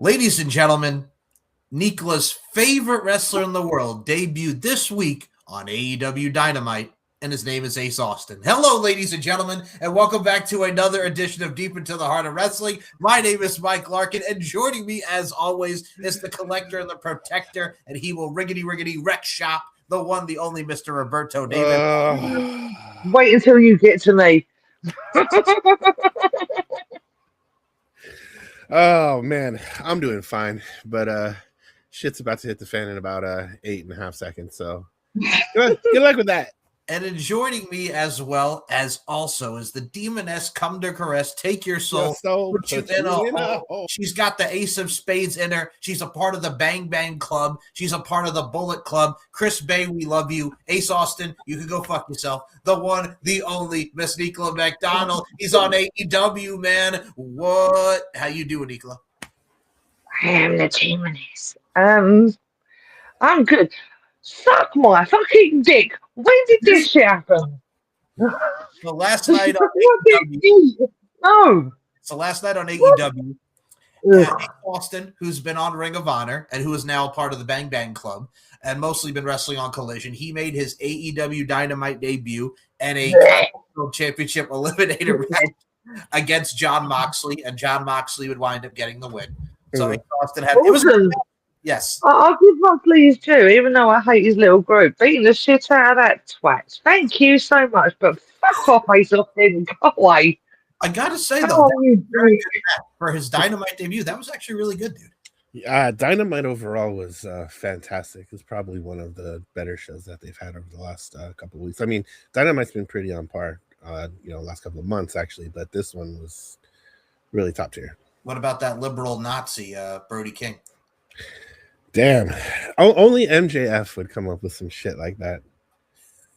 Ladies and gentlemen, Nikola's favorite wrestler in the world debuted this week on AEW Dynamite, and his name is Ace Austin. Hello, ladies and gentlemen, and welcome back to another edition of Deep Into the Heart of Wrestling. My name is Mike Larkin, and joining me, as always, is the collector and the protector, and he will riggedy wreck shop, the one, the only Mr. Roberto David. Wait until you get to me. Oh man, I'm doing fine, but shit's about to hit the fan in about 8.5 seconds. So good luck with that. And joining me as well as also is the demoness come to caress, take your soul, put you in a hole. She's got the ace of spades in her. She's a part of the Bang Bang Club. She's a part of the Bullet Club. Chris Bay, we love you. Ace Austin, you can go fuck yourself. The one, the only, Miss Nicola McDonald. He's on AEW, man. What? How you doing, Nicola? I am the demoness. I'm good. Suck my fucking dick. When did this shit happen? So last night on AEW. No. So last night on AEW, Austin, who's been on Ring of Honor and who is now part of the Bang Bang Club and mostly been wrestling on Collision, he made his AEW Dynamite debut and a World Championship Eliminator match against Jon Moxley, and Jon Moxley would wind up getting the win. So Austin had it was yes. I'll give Moxley his due, even though I hate his little group. Beating the shit out of that twat. Thank you so much, but fuck off, Ace Austin. Go away. I gotta say though, for his Dynamite debut, that was actually really good, dude. Dynamite overall was fantastic. It's probably one of the better shows that they've had over the last couple of weeks. I mean, Dynamite's been pretty on par, last couple of months actually, but this one was really top tier. What about that liberal Nazi, Brody King? Damn, only MJF would come up with some shit like that.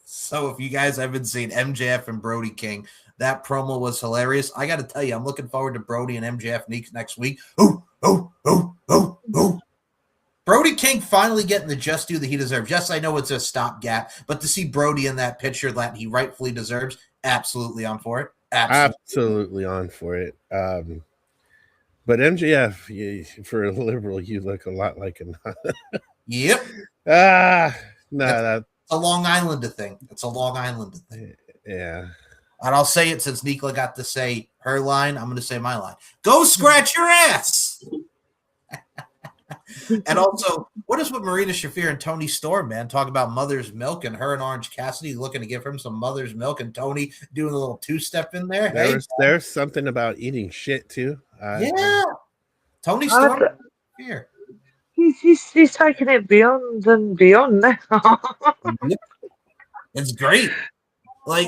So if you guys haven't seen MJF and Brody King, that promo was hilarious. I got to tell you, I'm looking forward to Brody and MJF next week. Brody King finally getting the just due that he deserves. Yes, I know it's a stopgap, but to see Brody in that picture that he rightfully deserves, absolutely on for it. Absolutely on for it. But MJF, for a liberal, you look a lot like him. Yep. That's a Long Islander thing. It's a Long Islander thing. Yeah. And I'll say it since Nicola got to say her line. I'm going to say my line. Go scratch your ass. And also, what is with Marina Shafir and Tony Storm, man? Talk about mother's milk and her and Orange Cassidy looking to give him some mother's milk and Tony doing a little two-step in there. There's something about eating shit, too. Yeah. Tony Storm here. He's taking it beyond and beyond now. It's great. Like,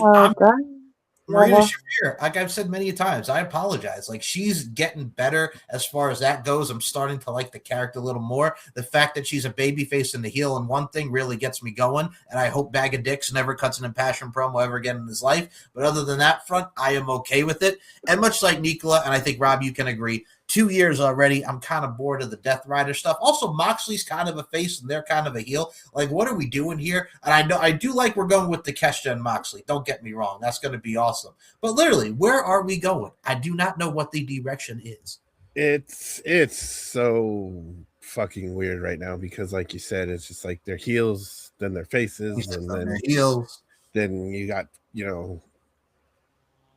Marina Shafir, like I've said many times, I apologize. Like, she's getting better as far as that goes. I'm starting to like the character a little more. The fact that she's a babyface in the heel and one thing really gets me going, and I hope Bag of Dicks never cuts an impassioned promo ever again in his life. But other than that front, I am okay with it. And much like Nicola, and I think, Rob, you can agree, 2 years already, I'm kind of bored of the Death Rider stuff. Also, Moxley's kind of a face and they're kind of a heel. Like, what are we doing here? And I do like we're going with the Kesha and Moxley. Don't get me wrong. That's going to be awesome. But literally, where are we going? I do not know what the direction is. It's so fucking weird right now because, like you said, it's just like their heels, then their faces, and then their heels. Then you got,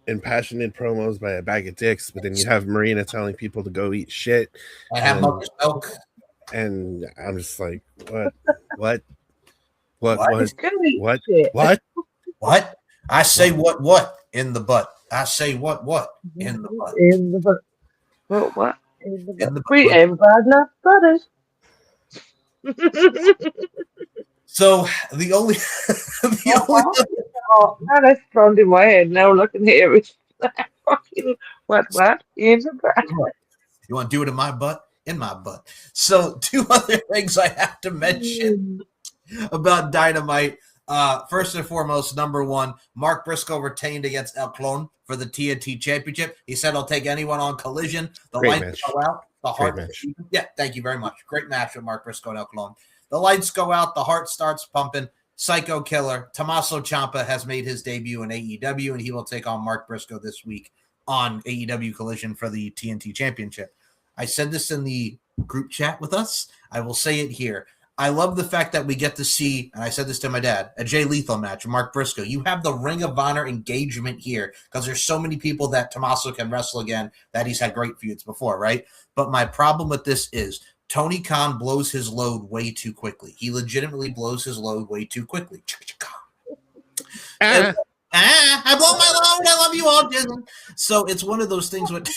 impassioned promos by a bag of dicks, but then you have Marina telling people to go eat shit. I have mother's milk. And I'm just like, what? I say what in the butt. I say what in the butt. In the butt. What? In the butt. We ain't bad enough brothers. So the only now that's thrown in my head. Now looking here, it's fucking what in the butt. You want to do it in my butt? In my butt. So 2 other things I have to mention about Dynamite. First and foremost, number 1, Mark Briscoe retained against El Clone for the TNT Championship. He said, "I'll take anyone on Collision." The lights go out. The heart. Yeah, thank you very much. Great match with Mark Briscoe and El Clone. The lights go out. The heart starts pumping. Psycho Killer Tommaso Ciampa has made his debut in AEW, and he will take on Mark Briscoe this week on AEW Collision for the TNT Championship. I said this in the group chat with us. I will say it here. I love the fact that we get to see, and I said this to my dad, a Jay Lethal match, Mark Briscoe. You have the Ring of Honor engagement here because there's so many people that Tommaso can wrestle again that he's had great feuds before, right? But my problem with this is Tony Khan blows his load way too quickly. He legitimately blows his load way too quickly. I blow my load. I love you all, Disney. So it's one of those things with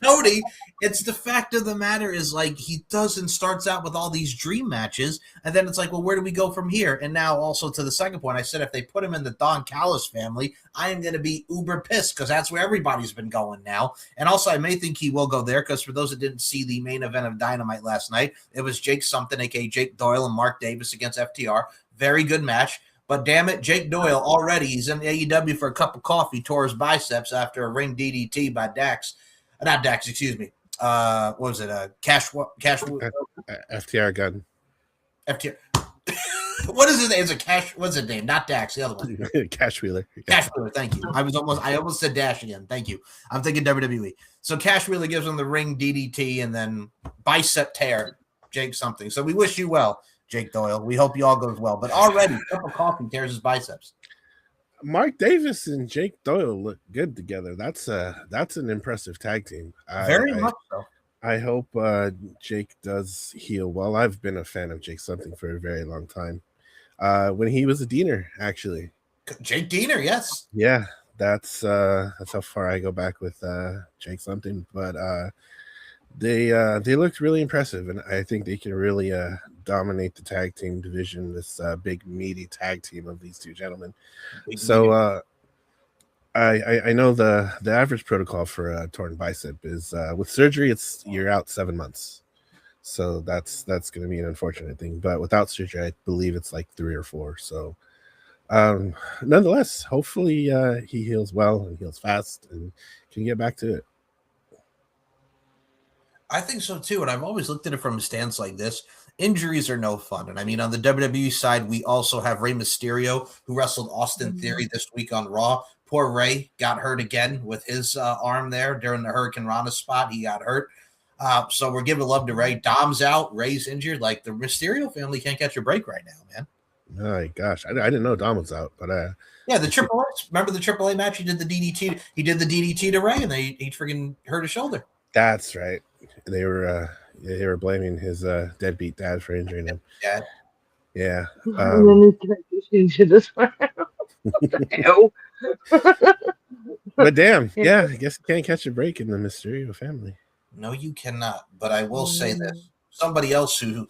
Tony. It's the fact of the matter is like he starts out with all these dream matches, and then it's like, well, where do we go from here? And now also to the second point, I said if they put him in the Don Callis family, I am going to be uber pissed because that's where everybody's been going now. And also, I may think he will go there because for those that didn't see the main event of Dynamite last night, it was Jake something, aka Jake Doyle, and Mark Davis against FTR. Very good match. But damn it, Jake Doyle already, he's in AEW for a cup of coffee, tore his biceps after a ring DDT by Dax. Not Dax, excuse me. What was it? FTR gun. FTR. What is his name? It's a Cash. What's his name? Not Dax. The other one. Cash Wheeler. Cash Wheeler. Thank you. I almost said Dash again. Thank you. I'm thinking WWE. So Cash Wheeler gives him the ring DDT and then bicep tear. Jake something. So we wish you well, Jake Doyle. We hope you all goes well. But already, a cup of coffee tears his biceps. Mark Davis and Jake Doyle look good together. That's an impressive tag team. Very much so. I hope Jake does heal well. I've been a fan of Jake something for a very long time. When he was a Diener, actually. Jake Diener, yes. Yeah, that's how far I go back with Jake something. But they looked really impressive, and I think they can really dominate the tag team division. This big meaty tag team of these two gentlemen. So I know the average protocol for a torn bicep is with surgery you're out 7 months. So that's going to be an unfortunate thing. But without surgery, I believe it's like 3 or 4. So nonetheless, hopefully he heals well and heals fast and can get back to it. I think so too, and I've always looked at it from a stance like this. Injuries are no fun. And I mean, on the WWE side, we also have Rey Mysterio, who wrestled Austin Theory this week on Raw. Poor Rey got hurt again with his arm there during the Hurricane Rana spot. He got hurt. So we're giving love to Rey. Dom's out. Rey's injured. Like, the Mysterio family can't catch a break right now, man. Oh, gosh. I didn't know Dom was out, but yeah, the Triple A. Remember the Triple A match? He did the DDT. He did the DDT to Rey, and he freaking hurt his shoulder. That's right. They were blaming his deadbeat dad for injuring him. Dad. Yeah. And then he injured as well. What the hell? But damn, yeah, I guess you can't catch a break in the Mysterio family. No, you cannot. But I will say this: somebody else who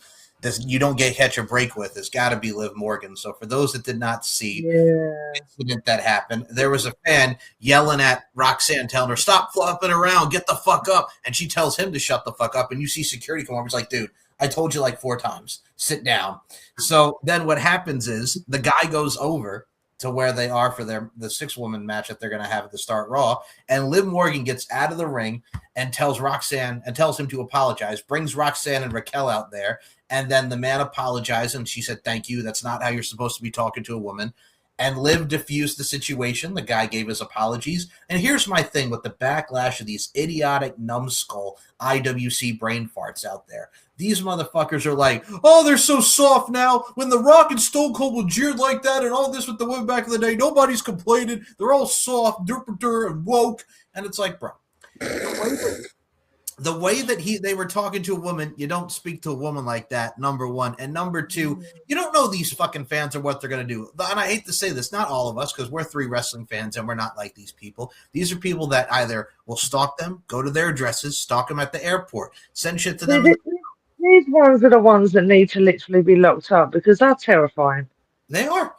you don't catch a break with has got to be Liv Morgan. So for those that did not see the incident that happened, there was a fan yelling at Roxanne, telling her, "Stop flopping around, get the fuck up." And she tells him to shut the fuck up. And you see security come over. He's like, "Dude, I told you like 4 times. Sit down." So then what happens is the guy goes over to where they are for the 6-woman match that they're going to have at the start Raw. And Liv Morgan gets out of the ring and tells him to apologize, brings Roxanne and Raquel out there. And then the man apologized, and she said, "Thank you. That's not how you're supposed to be talking to a woman." And Liv diffused the situation. The guy gave his apologies. And here's my thing with the backlash of these idiotic, numbskull IWC brain farts out there. These motherfuckers are like, "Oh, they're so soft now. When The Rock and Stone Cold were jeered like that and all this with the women back in the day, nobody's complaining. They're all soft, derp, and woke." And it's like, bro, the way that they were talking to a woman, you don't speak to a woman like that, number one. And number two, you don't know these fucking fans or what they're going to do. And I hate to say this, not all of us, because we're 3 wrestling fans and we're not like these people. These are people that either will stalk them, go to their addresses, stalk them at the airport, send shit to them. These ones are the ones that need to literally be locked up because they're terrifying. They are.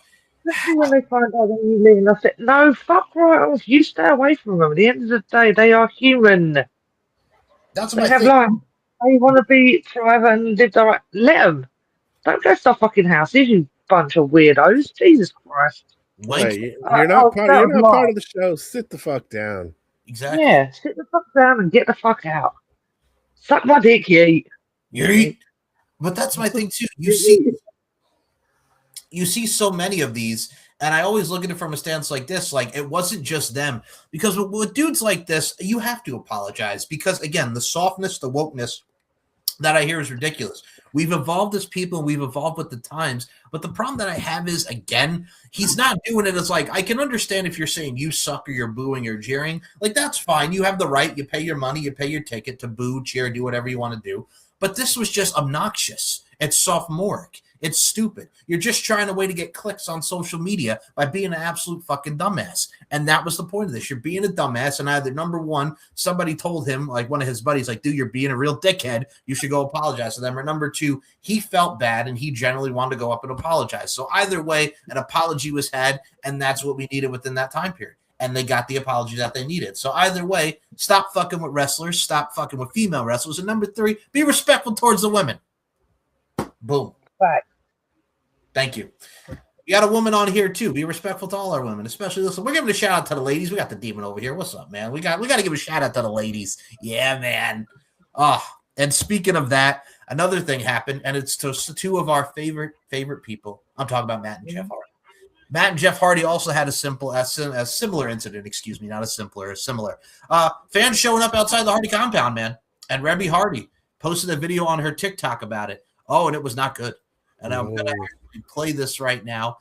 Especially when they find out that you're leaving. I said, no, fuck right off. You stay away from them. At the end of the day, they are human. That's they what have life. They want to be forever and live their life. Let them. Don't go to the fucking houses, you bunch of weirdos. Jesus Christ. Wait, you're not part of the show. Sit the fuck down. Exactly. Yeah, sit the fuck down and get the fuck out. Suck my dick, you eat. But that's my thing too. You see so many of these, and I always look at it from a stance like this, like it wasn't just them. Because with dudes like this, you have to apologize. Because again, the softness, the wokeness, that I hear is ridiculous. We've evolved as people and we've evolved with the times. But the problem that I have is, again, he's not doing it as like, I can understand if you're saying you suck or you're booing or jeering. Like, that's fine. You have the right. You pay your money. You pay your ticket to boo, cheer, do whatever you want to do. But this was just obnoxious. It's sophomoric. It's stupid. You're just trying a way to get clicks on social media by being an absolute fucking dumbass. And that was the point of this. You're being a dumbass. And either, number one, somebody told him, like one of his buddies, like, dude, you're being a real dickhead. You should go apologize to them. Or number two, he felt bad and he generally wanted to go up and apologize. So either way, an apology was had. And that's what we needed within that time period. And they got the apology that they needed. So either way, stop fucking with wrestlers. Stop fucking with female wrestlers. And number three, be respectful towards the women. Boom. Right. Thank you. We got a woman on here too. Be respectful to all our women, especially listen. We're giving a shout out to the ladies. We got the demon over here. What's up, man? We got to give a shout out to the ladies. Yeah, man. Oh, and speaking of that, another thing happened, and it's to two of our favorite people. I'm talking about Matt and Jeff Hardy. Matt and Jeff Hardy also had a similar incident. Excuse me, not a simpler, a similar. Fans showing up outside the Hardy compound, man, and Rebby Hardy posted a video on her TikTok about it. Oh, and it was not good. And I'm going to play this right now.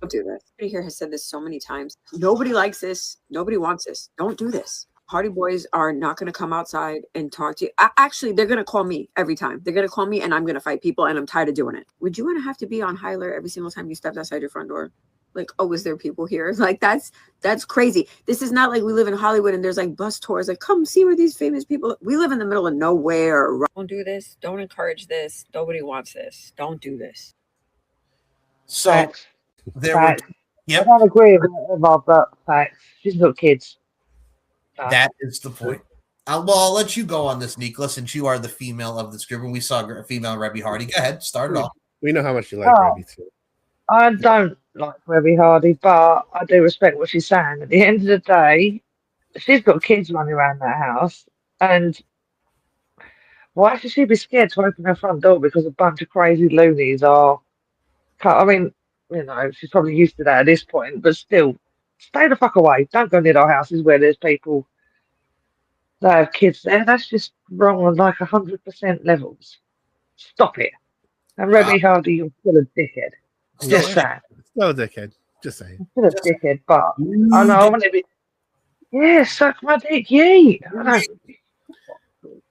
Don't do this. Everybody here has said this so many times. Nobody likes this. Nobody wants this. Don't do this. Hardy Boys are not going to come outside and talk to you. Actually, they're going to call me every time. They're going to call me and I'm going to fight people and I'm tired of doing it. Would you want to have to be on high alert every single time you stepped outside your front door? Like, oh, is there people here? Like, that's crazy. This is not like we live in Hollywood and there's like bus tours. Like, come see where these famous people. We live in the middle of nowhere. Don't do this. Don't encourage this. Nobody wants this. Don't do this. So Facts. there were. Yep. I don't agree with that, but facts. She's got kids. That is the point. I'll let you go on this, Nicola, since you are the female of this group, and we saw a female Rebby Hardy. Go ahead, start it off. We know how much you like Rebby too. I don't like Rebby Hardy, but I do respect what she's saying. At the end of the day, she's got kids running around that house, and why should she be scared to open her front door because a bunch of crazy loonies are? I mean, you know, she's probably used to that at this point, but still, stay the fuck away. Don't go near our houses where there's people that have kids there. That's just wrong on like 100% levels. Stop it. And Rebby Hardy, you're still a dickhead. Just sad. Still a dickhead. Just saying. Still a dickhead, but I know I want to be. Yeah, suck my dick, yay!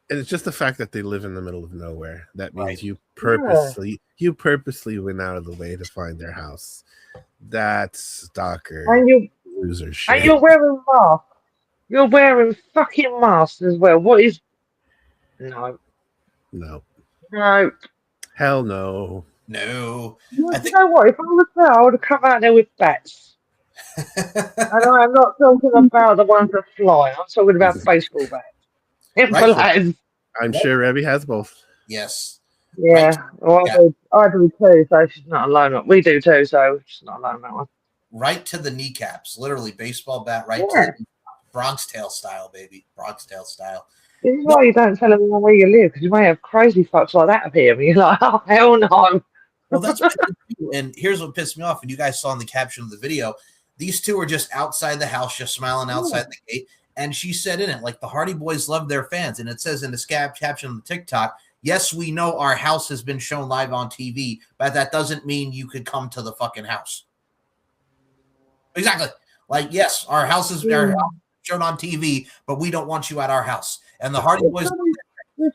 And it's just the fact that they live in the middle of nowhere. That means you purposely went out of the way to find their house. That's stalker and loser shit. And you're wearing masks. You're wearing fucking masks as well. What is? No. Hell no. No. You know what? If I was there, I would have come out there with bats. And I'm not talking about the ones that fly. I'm talking about baseball bats. I'm sure Rebby has both. Yes. Yeah. Well, I do too, so she's not alone. We do too, so she's not alone on that one. Right to the kneecaps. Literally, baseball bat right to the Bronx Tale style, baby. Bronx Tale style. This is why you don't tell everyone where you live, because you may have crazy fucks like that up here. And you're like, oh, hell no. Well, that's what and here's what pissed me off. And you guys saw in the caption of the video, these two are just outside the house, just smiling outside the gate. And she said in it, like, the Hardy Boys love their fans. And it says in the caption on the TikTok, yes, we know our house has been shown live on TV, but that doesn't mean you could come to the fucking house. Exactly. Like, yes, our house is shown on TV, but we don't want you at our house. And the Hardy Boys.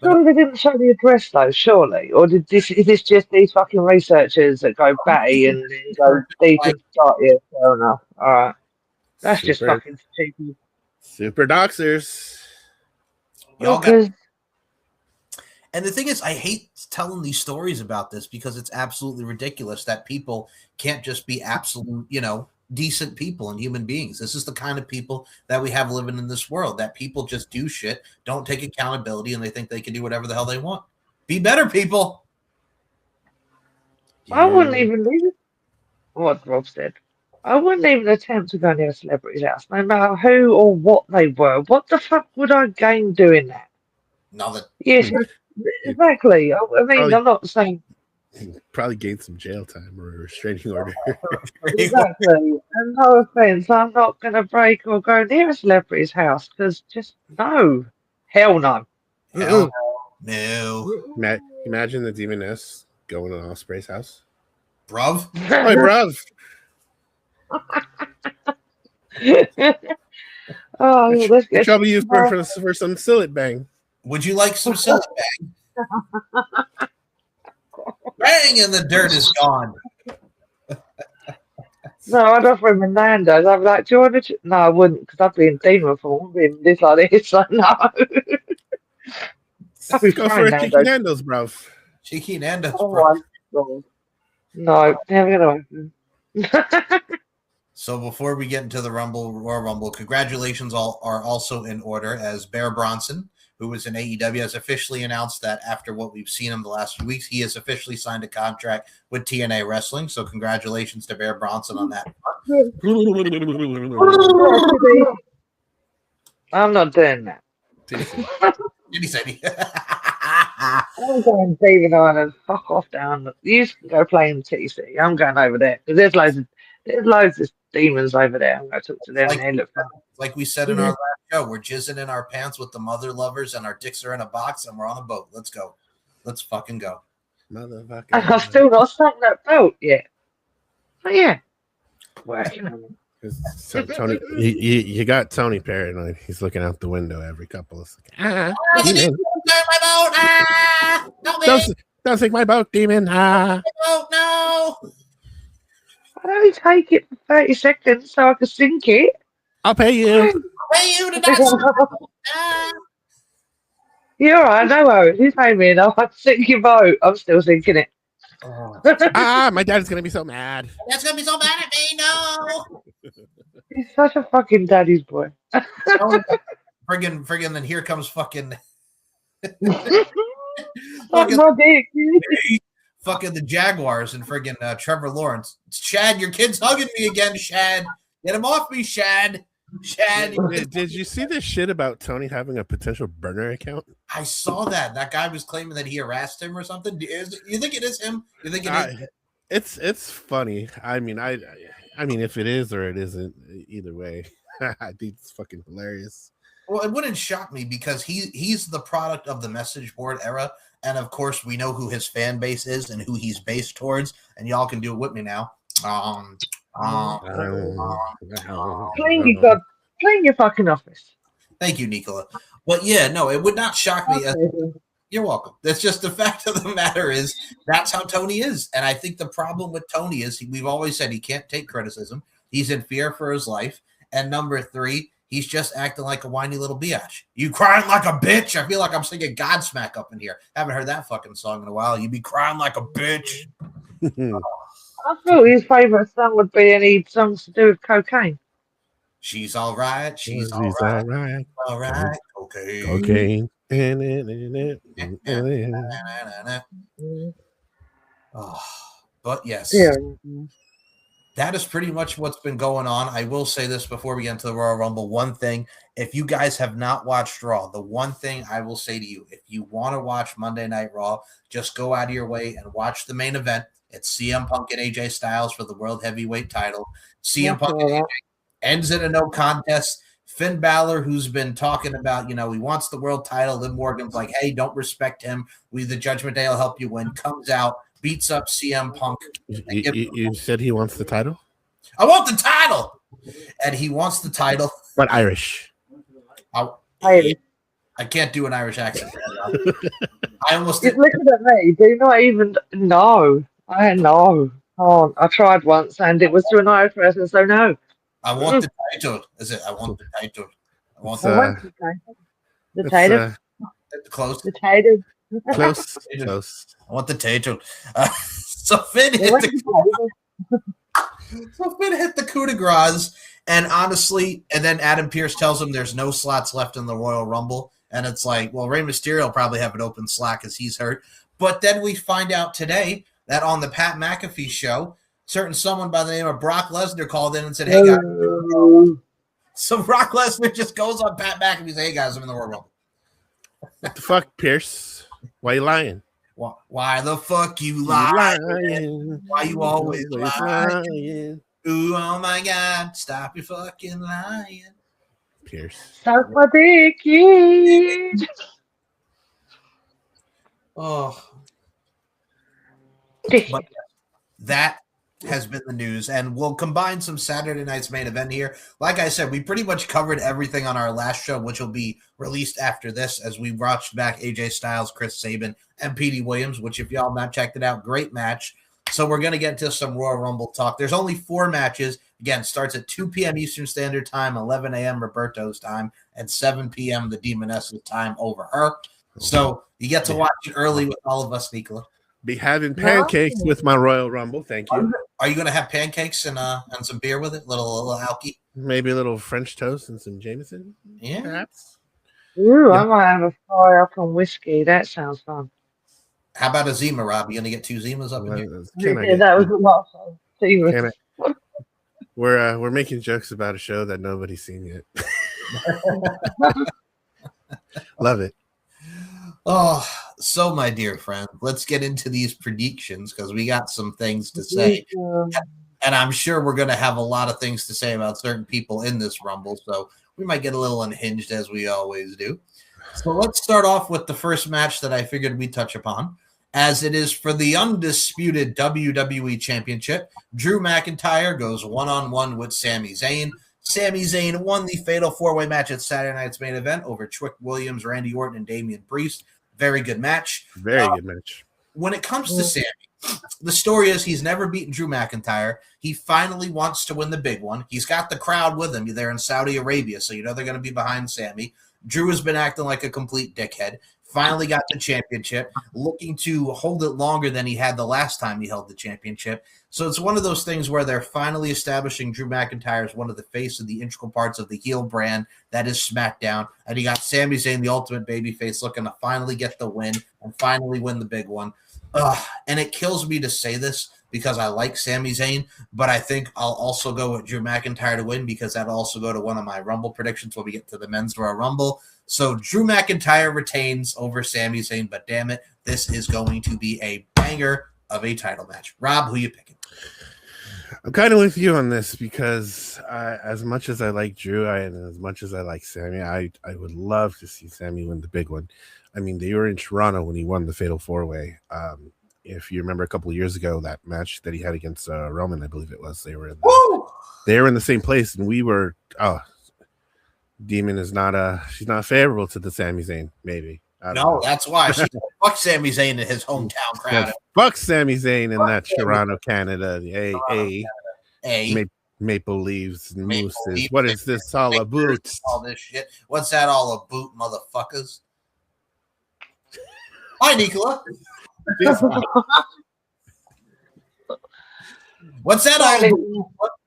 Surely they didn't show the address, though, surely? Or is this just these fucking researchers that go batty and go deep and start? Yeah, fair enough. All right. That's just fucking stupid. Super doxers. And the thing is, I hate telling these stories about this because it's absolutely ridiculous that people can't just be absolute, decent people and human beings. This is the kind of people that we have living in this world, that people just do shit, don't take accountability, and they think they can do whatever the hell they want. Be better, people. I wouldn't even leave it. What Rob said. I wouldn't even attempt to go near a celebrity's house, no matter who or what they were. What the fuck would I gain doing that? Nothing. Yes, exactly. I mean, I'm not saying. Probably gain some jail time or a restraining order. Exactly. And no offense, I'm not going to break or go near a celebrity's house because just no. Hell no. Hell no. Imagine the demoness going to Osprey's house. Bruv. Hi, bruv. Oh, let's get trouble you for some sillet bang. Would you like some silly bang? Bang and the dirt is gone. No, I'd offer him a Nando's. I'd be like, do you want to? No, I wouldn't, because I'd be in demon form. I'd be in this like this. Like, no. I'd be Go for fine, a cheeky Nando's, bruv. Cheeky Nando's, Oh bro. my God. No, never gonna happen. So before we get into the Royal Rumble, congratulations are also in order, as Bear Bronson, who was in AEW, has officially announced that after what we've seen in the last few weeks, he has officially signed a contract with TNA Wrestling. So congratulations to Bear Bronson on that. I'm not doing that. Did he say? I'm going to David Island. Fuck off down. You can go play in TC. I'm going over there because there's loads of demons over there. I'm going to talk to them. They look fun. Like we said in our last show, we're jizzing in our pants with the mother lovers, and our dicks are in a box, and we're on a boat. Let's go. Let's fucking go. Motherfucker. And I've still not sunk that boat yet. But yeah, working on it. So Tony, you got Tony paranoid. He's looking out the window every couple of seconds. Don't sink my boat, demon. No. I'd only take it for 30 seconds so I could sink it. I'll pay you. Pay you to not. You're all right, no worries. You pay me enough. I can sink your boat. I'm still sinking it. My dad's gonna be so mad. That's gonna be so mad at me. No. He's such a fucking daddy's boy. Friggin', then here comes fucking Fuck my dick. fucking the Jaguars and friggin' Trevor Lawrence. Shad, your kid's hugging me again, Shad. Get him off me, Shad. Shad. Did you see this shit about Tony having a potential burner account? I saw that. That guy was claiming that he harassed him or something. You think it is him? You think it is? It's funny. I mean, if it is or it isn't, either way, I think it's fucking hilarious. Well, it wouldn't shock me because he's the product of the message board era, and of course we know who his fan base is and who he's based towards, and y'all can do it with me now. Clean your fucking office. Thank you, Nicola. But yeah, no, it would not shock me. You're welcome. That's just the fact of the matter is that's how Tony is. And I think the problem with Tony is we've always said he can't take criticism. He's in fear for his life. And number 3, he's just acting like a whiny little biatch. You crying like a bitch? I feel like I'm singing Godsmack up in here. Haven't heard that fucking song in a while. You be crying like a bitch. I thought his favourite song would be any songs to do with cocaine. She's all right. She's all right. All right. Okay. Cocaine. But yes. Yeah. That is pretty much what's been going on. I will say this before we get into the Royal Rumble. One thing, if you guys have not watched Raw, the one thing I will say to you, if you want to watch Monday Night Raw, just go out of your way and watch the main event. It's CM Punk and AJ Styles for the World Heavyweight title. CM Punk and AJ ends in a no contest. Finn Balor, who's been talking about, he wants the world title. Liv Morgan's like, hey, don't respect him. The Judgment Day will help you win. Comes out, beats up CM Punk. You said he wants the title? I want the title. And he wants the title. But Irish. Hey. I can't do an Irish accent. I almost did. Looking at me. Do you not even know? I know. Oh, I tried once and it was to an Irish person, so no. I want the title. Is it? I want the title. I want the title. The title. Close. The title. Close. I want the title. So Finn hit the coup de grace, and honestly, and then Adam Pearce tells him there's no slots left in the Royal Rumble, and it's like, well, Rey Mysterio will probably have an open slot because he's hurt. But then we find out today that on the Pat McAfee show, someone by the name of Brock Lesnar called in and said, hey, guys. So Brock Lesnar just goes on Pat McAfee and says, hey, guys, I'm in the Royal Rumble. What the fuck, Pierce? Why you lying? Why the fuck you lying? Why you always lying? Ooh, oh my God, stop your fucking lying. Pierce. Suck my dick, kid. Oh, Dick. but that has been the news, and we'll combine some Saturday night's main event here. Like I said, we pretty much covered everything on our last show, which will be released after this, as we watched back AJ Styles, Chris Sabin, and Petey Williams, which if y'all not checked it out, great match. So we're going to get into some Royal Rumble talk. There's only 4 matches. Again, starts at 2 p.m. Eastern Standard Time, 11 a.m. Roberto's time, and 7 p.m. the Demoness's time over her. So you get to watch it early with all of us, Nicola. Be having pancakes with my Royal Rumble. Thank you. Are you going to have pancakes and some beer with it? Little alky? Maybe a little French toast and some Jameson? Yeah. Perhaps? Ooh, I might have a fire up on whiskey. That sounds fun. How about a Zima, Rob? You going to get 2 Zimas up in here? That was a lot of fun. We're making jokes about a show that nobody's seen yet. Love it. Oh, so my dear friend, let's get into these predictions because we got some things to say. And I'm sure we're going to have a lot of things to say about certain people in this Rumble. So we might get a little unhinged as we always do. So let's start off with the first match that I figured we'd touch upon, as it is for the undisputed WWE Championship. Drew McIntyre goes one-on-one with Sami Zayn. Sami Zayn won the Fatal 4-Way match at Saturday night's main event over Trick Williams, Randy Orton, and Damian Priest. Very good match. Very good match. When it comes to Sami, the story is he's never beaten Drew McIntyre. He finally wants to win the big one. He's got the crowd with him. They're in Saudi Arabia, so you know they're going to be behind Sami. Drew has been acting like a complete dickhead. Finally got the championship, looking to hold it longer than he had the last time he held the championship. So it's one of those things where they're finally establishing Drew McIntyre as one of the face of the integral parts of the heel brand that is SmackDown. And you got Sami Zayn, the ultimate babyface, looking to finally get the win and finally win the big one. And it kills me to say this because I like Sami Zayn, but I think I'll also go with Drew McIntyre to win because that'll also go to one of my Rumble predictions when we get to the Men's Royal Rumble. So Drew McIntyre retains over Sami Zayn, but damn it, this is going to be a banger of a title match. Rob, who you picking? I'm kind of with you on this because as much as I like Drew and as much as I like Sami, I would love to see Sami win the big one. I mean, they were in Toronto when he won the Fatal 4-Way. If you remember a couple of years ago, that match that he had against Roman, I believe it was, they were in the same place, and we were. Demon is not she's not favorable to the Sami Zayn. Maybe no, that's why she fuck Sami Zayn in his hometown crowd. Yeah, fuck Sami Zayn in that Toronto, Canada. Maple Leaves and Mooses. What is this all about? All this shit. What's that all about, motherfuckers? Hi, Nicola. What's that all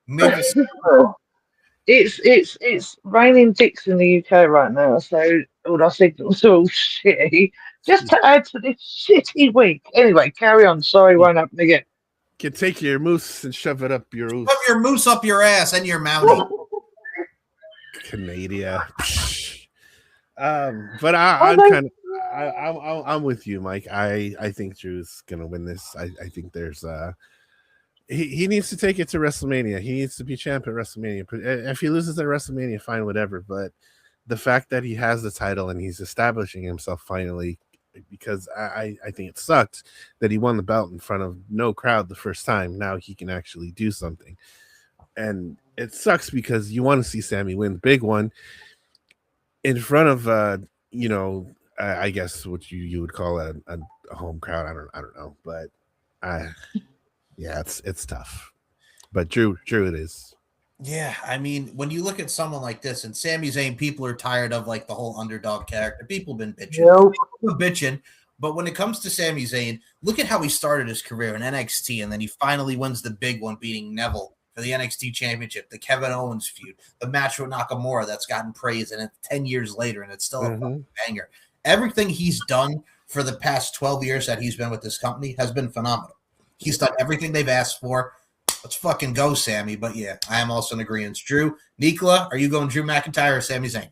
about? It's raining dicks in the UK right now, so all our signals are all shitty. Just to add to this shitty week. Anyway, carry on. Sorry, won't happen again. You can take your moose and shove it up your Shove your moose up your ass and your mountie. Canada. But I'm with you, Mike. I think Drew's gonna win this. I think there's he needs to take it to WrestleMania. He needs to be champ at WrestleMania. If he loses at WrestleMania, fine, whatever. But the fact that he has the title and he's establishing himself finally, because I think it sucked that he won the belt in front of no crowd the first time. Now he can actually do something. And it sucks because you want to see Sami win the big one in front of, I guess what you would call a home crowd. I don't know. But yeah, it's tough. But Drew it is. Yeah, I mean, when you look at someone like this, and Sami Zayn, people are tired of like the whole underdog character. People have been bitching. Nope. People bitching. But when it comes to Sami Zayn, look at how he started his career in NXT, and then he finally wins the big one, beating Neville for the NXT Championship, the Kevin Owens feud, the match with Nakamura that's gotten praise, and it's 10 years later, and it's still a fucking banger. Everything he's done for the past 12 years that he's been with this company has been phenomenal. He's done everything they've asked for. Let's fucking go, Sammy. But yeah, I am also in agreement. Drew, Nicola, are you going Drew McIntyre or Sami Zayn?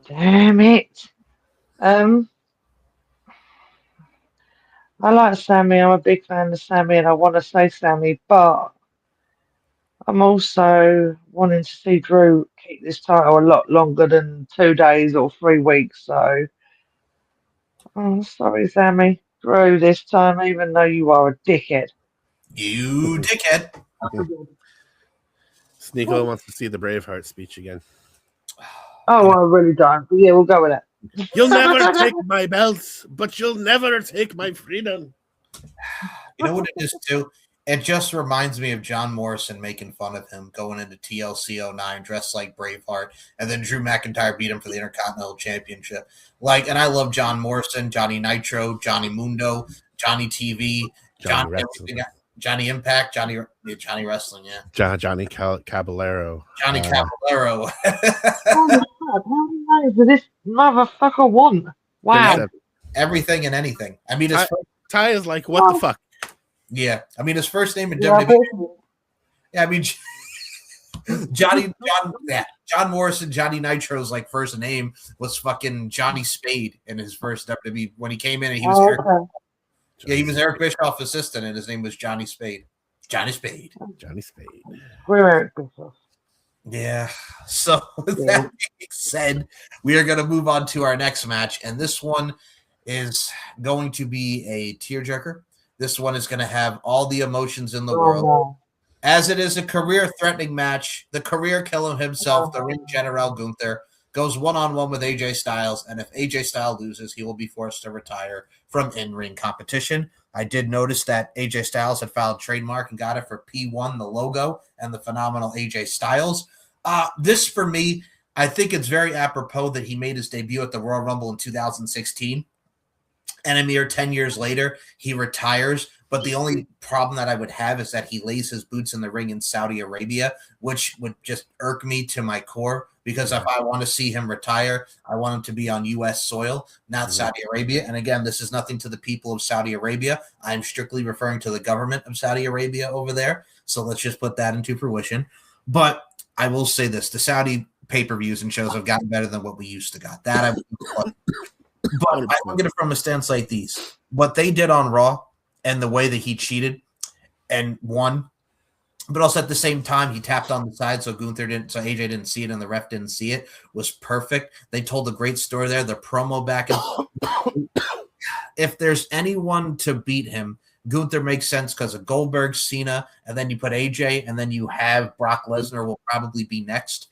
Damn it. I like Sammy. I'm a big fan of Sammy, and I want to say Sammy, but I'm also wanting to see Drew keep this title a lot longer than 2 days or 3 weeks. So, oh, sorry, Sammy. Drew this time, even though you are a dickhead. You dickhead. Sneeko wants to see the Braveheart speech again. Oh, I really don't. But yeah, we'll go with that. You'll never take my belts, but you'll never take my freedom. You know what it is, too? It just reminds me of John Morrison making fun of him going into TLC 09 dressed like Braveheart, and then Drew McIntyre beat him for the Intercontinental Championship. Like, and I love John Morrison, Johnny Nitro, Johnny Mundo, Johnny TV, Johnny Impact, Johnny Wrestling, yeah. Johnny Caballero. Johnny Caballero. How many names does this motherfucker want? Wow. Everything and anything. I mean, Ty is like, what the fuck? Yeah. I mean, his first name in WWE. Yeah, I mean, John Morrison, Johnny Nitro's like first name was fucking Johnny Spade in his first WWE when he came in, and he was he was Eric Bischoff's assistant, and his name was Johnny Spade. Johnny Spade. We're Eric Bischoff. Yeah. So with that being said, we are going to move on to our next match, and this one is going to be a tearjerker. This one is going to have all the emotions in the world. No. As it is a career-threatening match, the career killer himself, the ring general Gunther, goes one-on-one with AJ Styles, and if AJ Styles loses, he will be forced to retire from in-ring competition. I did notice that AJ Styles had filed trademark and got it for P1, the logo, and the phenomenal AJ Styles. This, for me, I think it's very apropos that he made his debut at the Royal Rumble in 2016. And a mere 10 years later, he retires. But the only problem that I would have is that he lays his boots in the ring in Saudi Arabia, which would just irk me to my core. Because if I want to see him retire, I want him to be on U.S. soil, not Saudi Arabia. And again, this is nothing to the people of Saudi Arabia. I'm strictly referring to the government of Saudi Arabia over there. So let's just put that into fruition. But I will say this. The Saudi pay-per-views and shows have gotten better than what we used to got. That I would But I look at it from a stance like these. What they did on Raw and the way that he cheated and won, but also at the same time, he tapped on the side so AJ didn't see it and the ref didn't see it, was perfect. They told a great story there. The promo back. If there's anyone to beat him, Gunther makes sense because of Goldberg, Cena, and then you put AJ, and then you have Brock Lesnar will probably be next.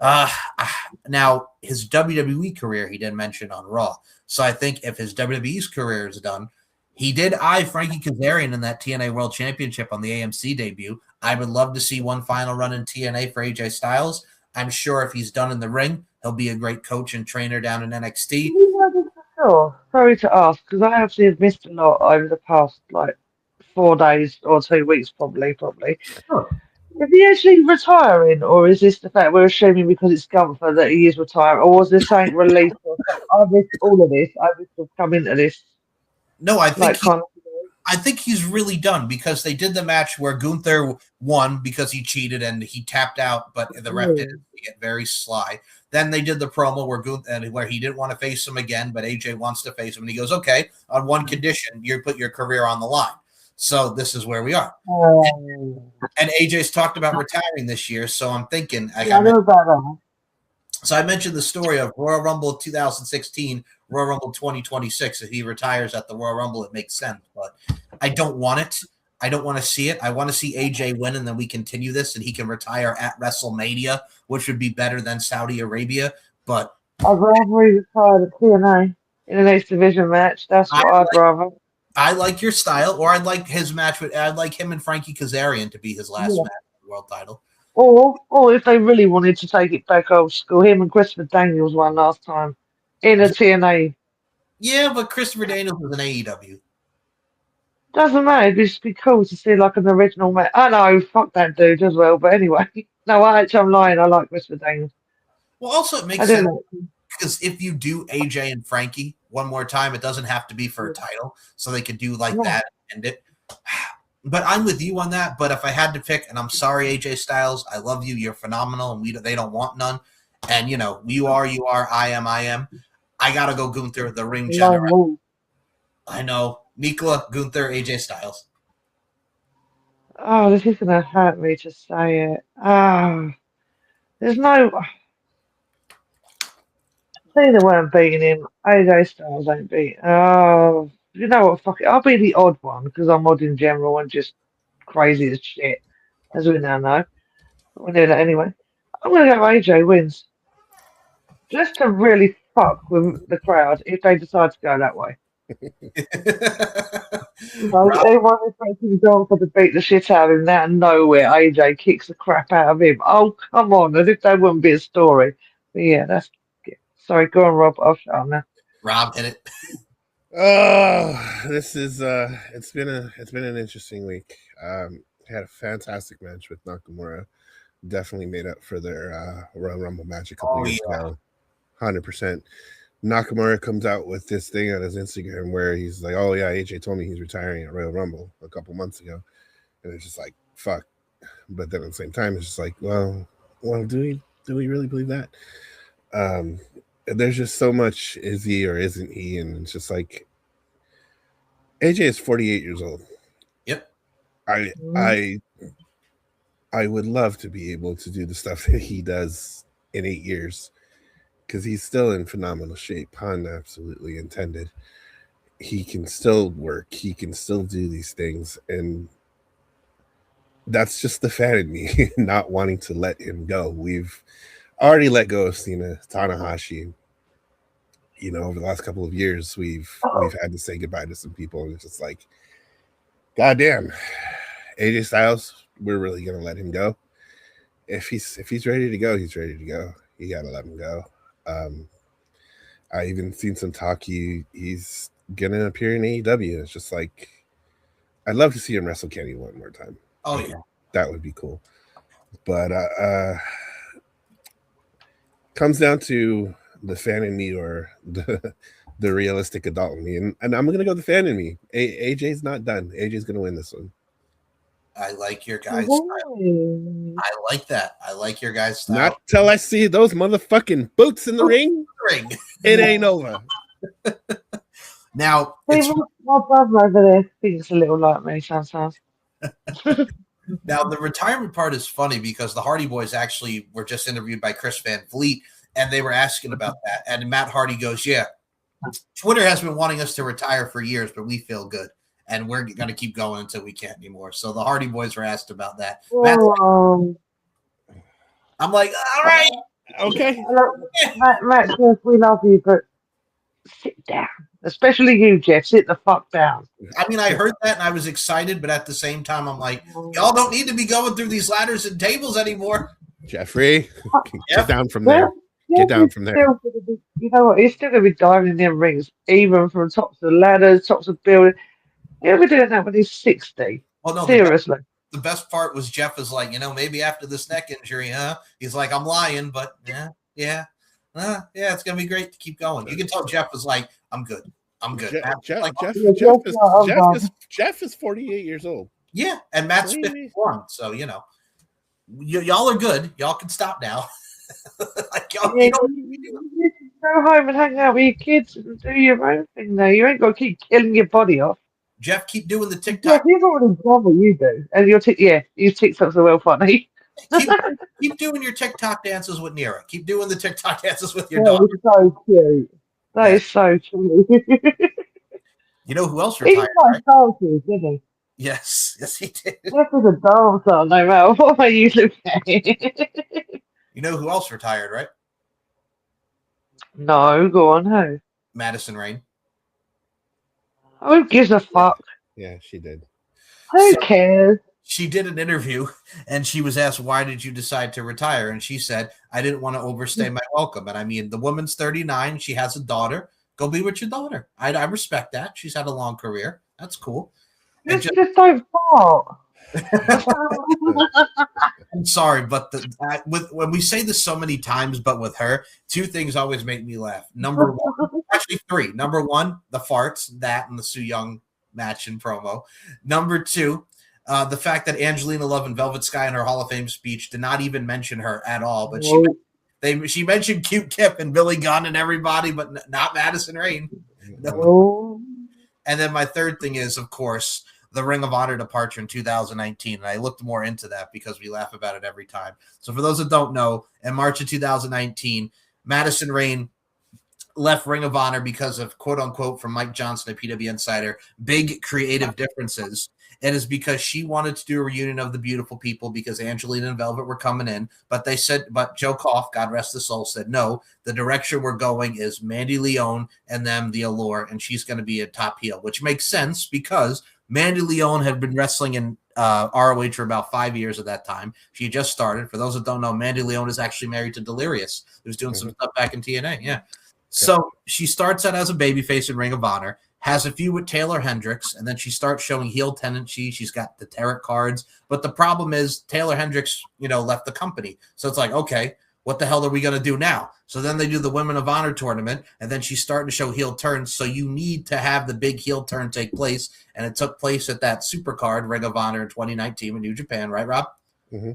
Now, his WWE career, he didn't mention on Raw. So I think if his WWE's career is done, he did eye Frankie Kazarian in that TNA World Championship on the AMC debut. I would love to see one final run in TNA for AJ Styles. I'm sure if he's done in the ring, he'll be a great coach and trainer down in NXT. Sure. Sorry to ask, because I actually have missed a lot over the past, 4 days or 2 weeks, probably. Sure. Is he actually retiring, or is this the fact we're assuming because it's Gunther that he is retiring, or was there something released? I missed all of this. I must have come into this. No, I think he's really done because they did the match where Gunther won because he cheated and he tapped out, but the ref didn't get very sly. Then they did the promo where he didn't want to face him again, but AJ wants to face him, and he goes, "Okay, on one condition, you put your career on the line." So this is where we are. And AJ's talked about retiring this year, so I'm thinking. So I mentioned the story of Royal Rumble 2016, Royal Rumble 2026. If he retires at the Royal Rumble, it makes sense. But I don't want it. I don't want to see it. I want to see AJ win, and then we continue this, and he can retire at WrestleMania, which would be better than Saudi Arabia. But I'd rather he retire at TNA in the next division match. That's what I'd rather. I like your style, or I'd like his match I'd like him and Frankie Kazarian to be his last match for the world title. Or if they really wanted to take it back old school, him and Christopher Daniels won last time in a TNA. Yeah, but Christopher Daniels was an AEW. Doesn't matter. It'd just be cool to see an original match. I know, fuck that dude as well. But anyway, no, I'm lying. I like Christopher Daniels. Well, also it makes sense because if you do AJ and Frankie one more time, it doesn't have to be for a title, so they could do that and end it. But I'm with you on that. But if I had to pick, and I'm sorry, AJ Styles, I love you. You're phenomenal, and they don't want none. And you are. I am. I gotta go Gunther, the ring general. I know. Nikla, Gunther, AJ Styles. Oh, this is gonna hurt me to say it. There's no. Cena weren't beating him. AJ Styles ain't beat. Oh, you know what? Fuck it. I'll be the odd one because I'm odd in general and just crazy as shit, as we now know. We knew that anyway. I'm gonna go AJ wins just to really fuck with the crowd if they decide to go that way. You know, Rob, everyone expecting Johnson to beat the shit out of him out of nowhere. AJ kicks the crap out of him. Oh, come on, as if that wouldn't be a story. But yeah, that's. Sorry, go on, Rob. I'll shut up now. Rob, hit it. Oh, this is it's been an interesting week. Had a fantastic match with Nakamura. Definitely made up for their Royal Rumble match a couple years ago. 100%. Nakamura comes out with this thing on his Instagram where he's like, "Oh yeah, AJ told me he's retiring at Royal Rumble a couple months ago," and it's just like, "Fuck." But then at the same time, it's just like, well, do we really believe that? There's just so much is he or isn't he, and it's just like AJ is 48 years old. Yep. I would love to be able to do the stuff that he does in 8 years because he's still in phenomenal shape, pun absolutely intended. He can still work. He can still do these things, and that's just the fan in me not wanting to let him go. We've already let go of Cena, Tanahashi. You know, over the last couple of years, we've had to say goodbye to some people, and it's just like, goddamn, AJ Styles, we're really gonna let him go. If he's ready to go, he's ready to go. You gotta let him go. I even seen some talk he's gonna appear in AEW. It's just like, I'd love to see him wrestle Kenny one more time. Oh yeah, that would be cool. But comes down to the fan in me or the realistic adult in me, and I'm gonna go the fan in me. AJ's not done. AJ's gonna win this one. I like your guys' style. I like that. I like your guys' style. Not till I see those motherfucking boots in the ring. It ain't over. Now, my brother over there thinks a little like me sometimes. Now, the retirement part is funny because the Hardy Boys actually were just interviewed by Chris Van Vliet, and they were asking about that. And Matt Hardy goes, "Yeah, Twitter has been wanting us to retire for years, but we feel good. And we're going to keep going until we can't anymore." So the Hardy Boys were asked about that. I'm like, all right. Okay. Matt, we love you, but sit down. Especially you, Jeff. Sit the fuck down. I mean, I heard that and I was excited, but at the same time, I'm like, y'all don't need to be going through these ladders and tables anymore. Jeffrey, get down from there. Get down from there. You know what? He's still going to be diving in them rings, even from tops of ladders, tops of buildings. He'll be doing that when he's 60. Well, no, seriously. The best part was Jeff is like, maybe after this neck injury, he's like, I'm lying, but yeah, it's gonna be great to keep going. You can tell Jeff was like, I'm good. Jeff is 48 years old. Yeah, and Matt's 51. So y'all are good. Y'all can stop now. Like you go home and hang out with your kids and do your own thing. Though you ain't got to keep killing your body off. Jeff, keep doing the TikTok. Yeah, you've already done what you do, and your TikToks are well funny. keep doing your TikTok dances with Nira. Keep doing the TikTok dances with your daughter. That is so cute. That is so cute. You know who else retired? He dances, didn't he? Yes, he did. Jeff is a dancer, no matter what way you look at it. You know who else retired, right? No, go on, who? Madison Rayne. Who gives a fuck? Yeah, she did. Who cares? She did an interview and she was asked, why did you decide to retire? And she said, I didn't want to overstay my welcome. And I mean, the woman's 39. She has a daughter. Go be with your daughter. I respect that. She's had a long career. That's cool. Just don't fall. I'm sorry, but when we say this so many times, but with her, two things always make me laugh. Number one, actually three. Number one, the farts, that and the Su Yung match and promo. Number two, the fact that Angelina Love and Velvet Sky in her Hall of Fame speech did not even mention her at all, but she mentioned Cute Kip and Billy Gunn and everybody, but not Madison Rayne. No. And then my third thing is, of course, the Ring of Honor departure in 2019. And I looked more into that because we laugh about it every time. So for those that don't know, in March of 2019, Madison Rayne left Ring of Honor because of, quote unquote, from Mike Johnson, a PW Insider, big creative differences. It is because she wanted to do a reunion of the Beautiful People because Angelina and Velvet were coming in. But they said, but Joe Koff, God rest his soul, said, no, the direction we're going is Mandy Leon and them, the Allure, and she's going to be a top heel, which makes sense because Mandy Leon had been wrestling in ROH for about 5 years at that time. She just started. For those that don't know, Mandy Leon is actually married to Delirious, who's doing some stuff back in TNA. Yeah. So she starts out as a babyface in Ring of Honor, has a feud with Taylor Hendricks, and then she starts showing heel tendency. She's got the tarot cards. But the problem is Taylor Hendricks, left the company. So it's like, okay, what the hell are we going to do now? So then they do the Women of Honor tournament, and then she's starting to show heel turns. So you need to have the big heel turn take place. And it took place at that Supercard Ring of Honor in 2019 in New Japan, right, Rob? Mm-hmm.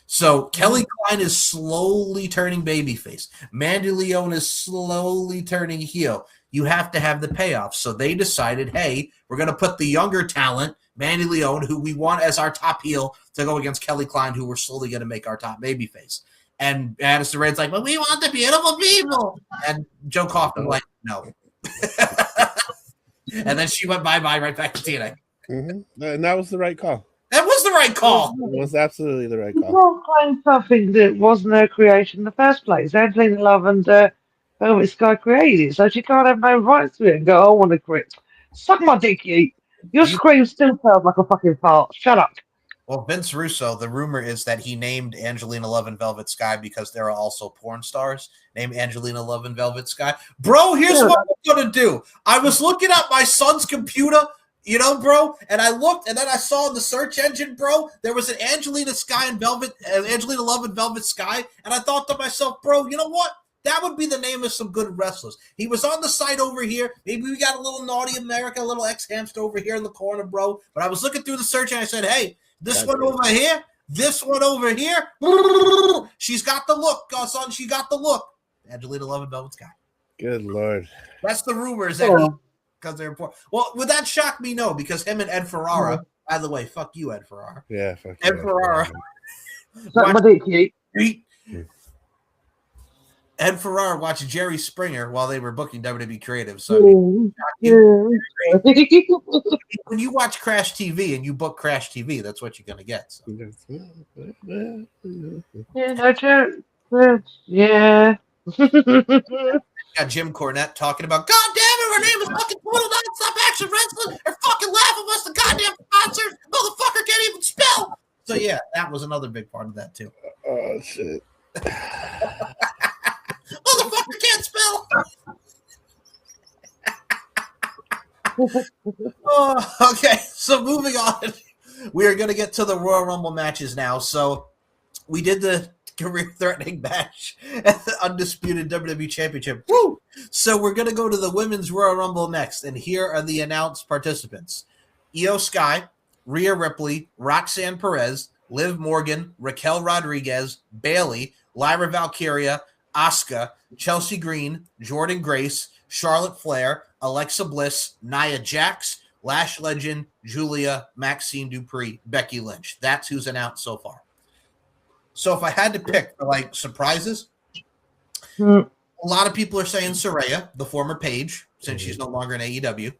So Kelly Klein is slowly turning babyface. Mandy Leon is slowly turning heel. You have to have the payoff. So they decided, hey, we're going to put the younger talent, Mandy Leon, who we want as our top heel, to go against Kelly Klein, who we're slowly going to make our top babyface. And Madison Rayne's like, but we want the beautiful people. And Joe Kaufman like, no. And then she went bye-bye right back to TNA. Mm-hmm. And that was the right call. That was the right call. It was absolutely the right call. You can't claim something that wasn't her creation in the first place. Angelina Love and Velvet Sky created it, so she can't have no rights to it and go, I want to quit. Suck my dick, you. Your scream still sounds like a fucking fart. Shut up. Well, Vince Russo, the rumor is that he named Angelina Love and Velvet Sky because there are also porn stars named Angelina Love and Velvet Sky. Bro, here's what I'm going to do. I was looking at my son's computer, bro, and I looked, and then I saw in the search engine, bro, there was an Angelina Love and Velvet Sky, and I thought to myself, bro, you know what? That would be the name of some good wrestlers. He was on the site over here. Maybe we got a little Naughty America, a little X-Hamster over here in the corner, bro. But I was looking through the search, and I said, hey, this one over here, this one over here. She's got the look, son. She got the look. Angelina Love and Velvet Sky. Good Lord. That's the rumors that because they're important. Well, would that shock me? No, because him and Ed Ferrara, by the way, fuck you, Ed Ferrara. Yeah, fuck Ed Ferrara. Ed Ferrara watched Jerry Springer while they were booking WWE Creative. So when you watch Crash TV and you book Crash TV, that's what you're going to get. So. Yeah. Got Jim Cornette talking about, God damn it, her name is fucking Total Nonstop Action Wrestling. They're fucking laughing at us, the goddamn sponsors. Motherfucker can't even spell. So yeah, that was another big part of that too. Oh shit. Motherfucker can't spell. Okay, so moving on. We are going to get to the Royal Rumble matches now. So we did the career-threatening match at the Undisputed WWE Championship. Woo! So we're going to go to the Women's Royal Rumble next, and here are the announced participants. Io Sky, Rhea Ripley, Roxanne Perez, Liv Morgan, Raquel Rodriguez, Bayley, Lyra Valkyria, Asuka, Chelsea Green, Jordan Grace, Charlotte Flair, Alexa Bliss, Nia Jax, Lash Legend, Julia, Maxine Dupree, Becky Lynch. That's who's announced so far. So if I had to pick for surprises, a lot of people are saying Saraya, the former Paige, since she's no longer in AEW.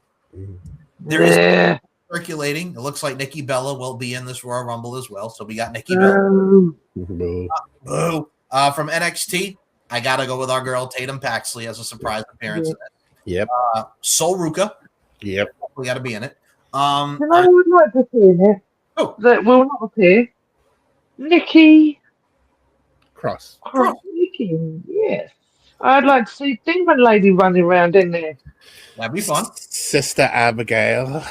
There is circulating. It looks like Nikki Bella will be in this Royal Rumble as well. So we got Nikki Bella. From NXT, I got to go with our girl Tatum Paxley as a surprise appearance. Yep. Sol Ruka. Yep. We got to be in it. I would like to see in it. Oh. That will not appear. Nikki Cross. Nikki, yes. I'd like to see Demon Lady running around in there. That'd be fun. Sister Abigail.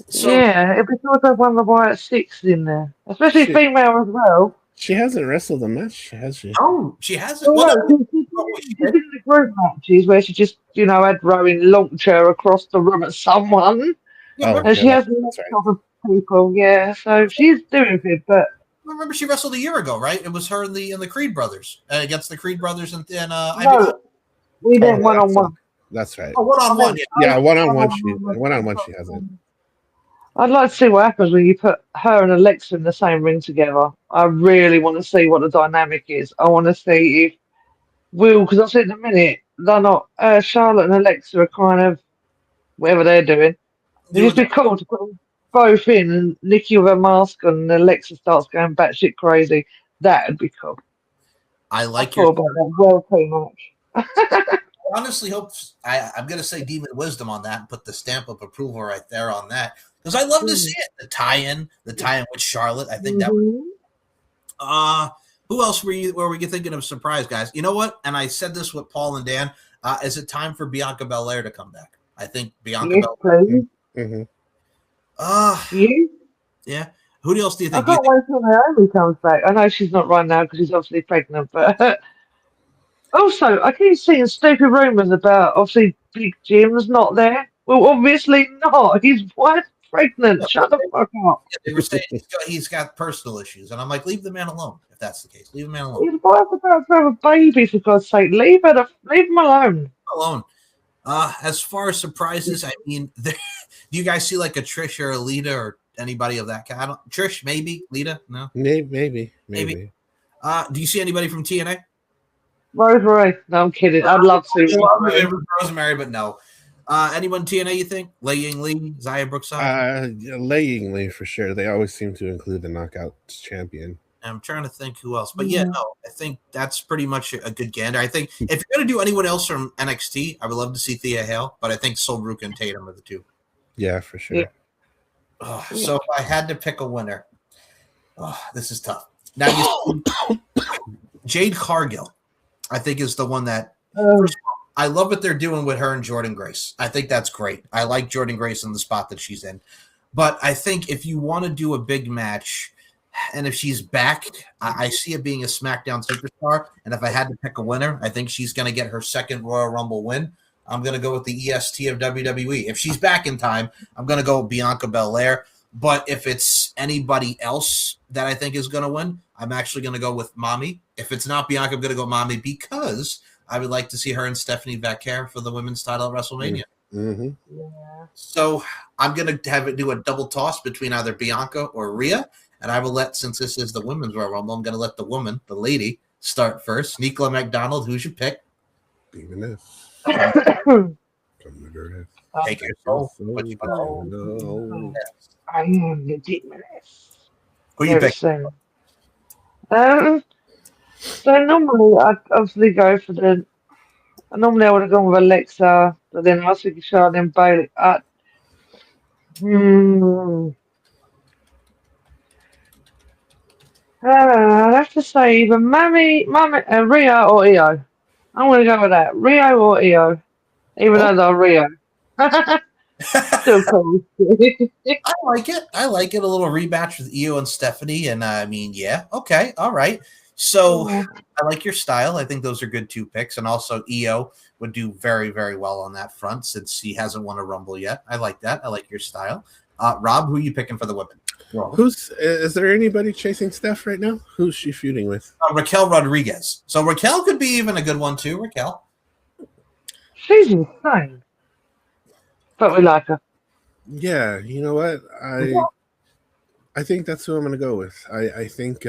So, yeah, it'd be cool to have one of the White Six in there. Especially female as well. She hasn't wrestled a match, has she? Oh, she hasn't. She did the group matches where she just, had Rowan launch her across the room at someone. And she has other people, so she's doing it, but I remember she wrestled a year ago, right? It was her and the Creed brothers against the Creed brothers and no, we did one-on-one. That's right. Oh, one-on-one. Yeah, one-on-one. She hasn't. I'd like to see what happens when you put her and Alexa in the same ring together. I really want to see what the dynamic is. I want to see if because I said in a minute they're not. Charlotte and Alexa are kind of whatever they're doing. It'd just be cool to put them both in and Nikki with a mask on and Alexa starts going batshit crazy. That'd be cool. I like your about that well too much. I honestly hope I'm going to say Demon Wisdom on that and put the stamp of approval right there on that because I love to see it. The tie-in with Charlotte. I think that. Who else were you thinking of surprise guys? You know what? And I said this with Paul and Dan. Is it time for Bianca Belair to come back? I think Bianca Belair. Mm-hmm. Yeah. Who else do you think? I can't wait till Naomi comes back. I know she's not right now because she's obviously pregnant, but also I keep seeing stupid rumors about obviously Big Jim's not there. Well, obviously not. His wife's pregnant. Shut the fuck up. Yeah, they were saying he's got personal issues, and I'm like, leave the man alone. If that's the case, leave the man alone. His wife's about to have a baby, for God's sake. Leave him alone. As far as surprises, I mean, do you guys see like a Trish or a Lita or anybody of that kind? Trish, maybe. Lita, no. Maybe. Do you see anybody from TNA? Rosemary. No, I'm kidding. I'd love to. Rosemary, but no. Anyone TNA you think? Lei Ying Lee, Xia Brookside? Lei Ying Lee for sure. They always seem to include the Knockouts champion. I'm trying to think who else, but I think that's pretty much a good gander. I think if you're going to do anyone else from NXT, I would love to see Thea Hale, but I think Solbrook and Tatum are the two. Yeah, for sure. Yeah. So if I had to pick a winner, this is tough. Now you Jade Cargill, I think is the one that. First of all, I love what they're doing with her and Jordan Grace. I think that's great. I like Jordan Grace in the spot that she's in, but I think if you want to do a big match. And if she's back, I see it being a SmackDown superstar. And if I had to pick a winner, I think she's going to get her second Royal Rumble win. I'm going to go with the EST of WWE. If she's back in time, I'm going to go with Bianca Belair. But if it's anybody else that I think is going to win, I'm actually going to go with Mommy. If it's not Bianca, I'm going to go Mommy because I would like to see her and Stephanie Vaquer for the women's title at WrestleMania. Mm-hmm. Yeah. So I'm going to have it do a double toss between either Bianca or Rhea. And I will since this is the women's Royal Rumble, I'm going to let the lady, start first. Nicola McDonald, who's your pick? Demoness. Take your soul. I am the Demoness. Who you pick? So normally I'd obviously go for normally I would have gone with Alexa, but then I was thinking Charlotte and Bailey. I'd have to say either Mami, Rio or Io. I'm going to go with that. Rio or Io. Even though they're Rio. Still cool. I like it. A little rematch with Io and Stephanie. And I mean, yeah. Okay. All right. So I like your style. I think those are good two picks. And also Io would do very, very well on that front since he hasn't won a Rumble yet. I like that. I like your style. Rob, who are you picking for the women? Is there anybody chasing Steph right now? Who's she feuding with? Raquel Rodriguez. So Raquel could be even a good one too. Raquel. She's insane. But we like her. Yeah, you know what? I think that's who I'm going to go with. I think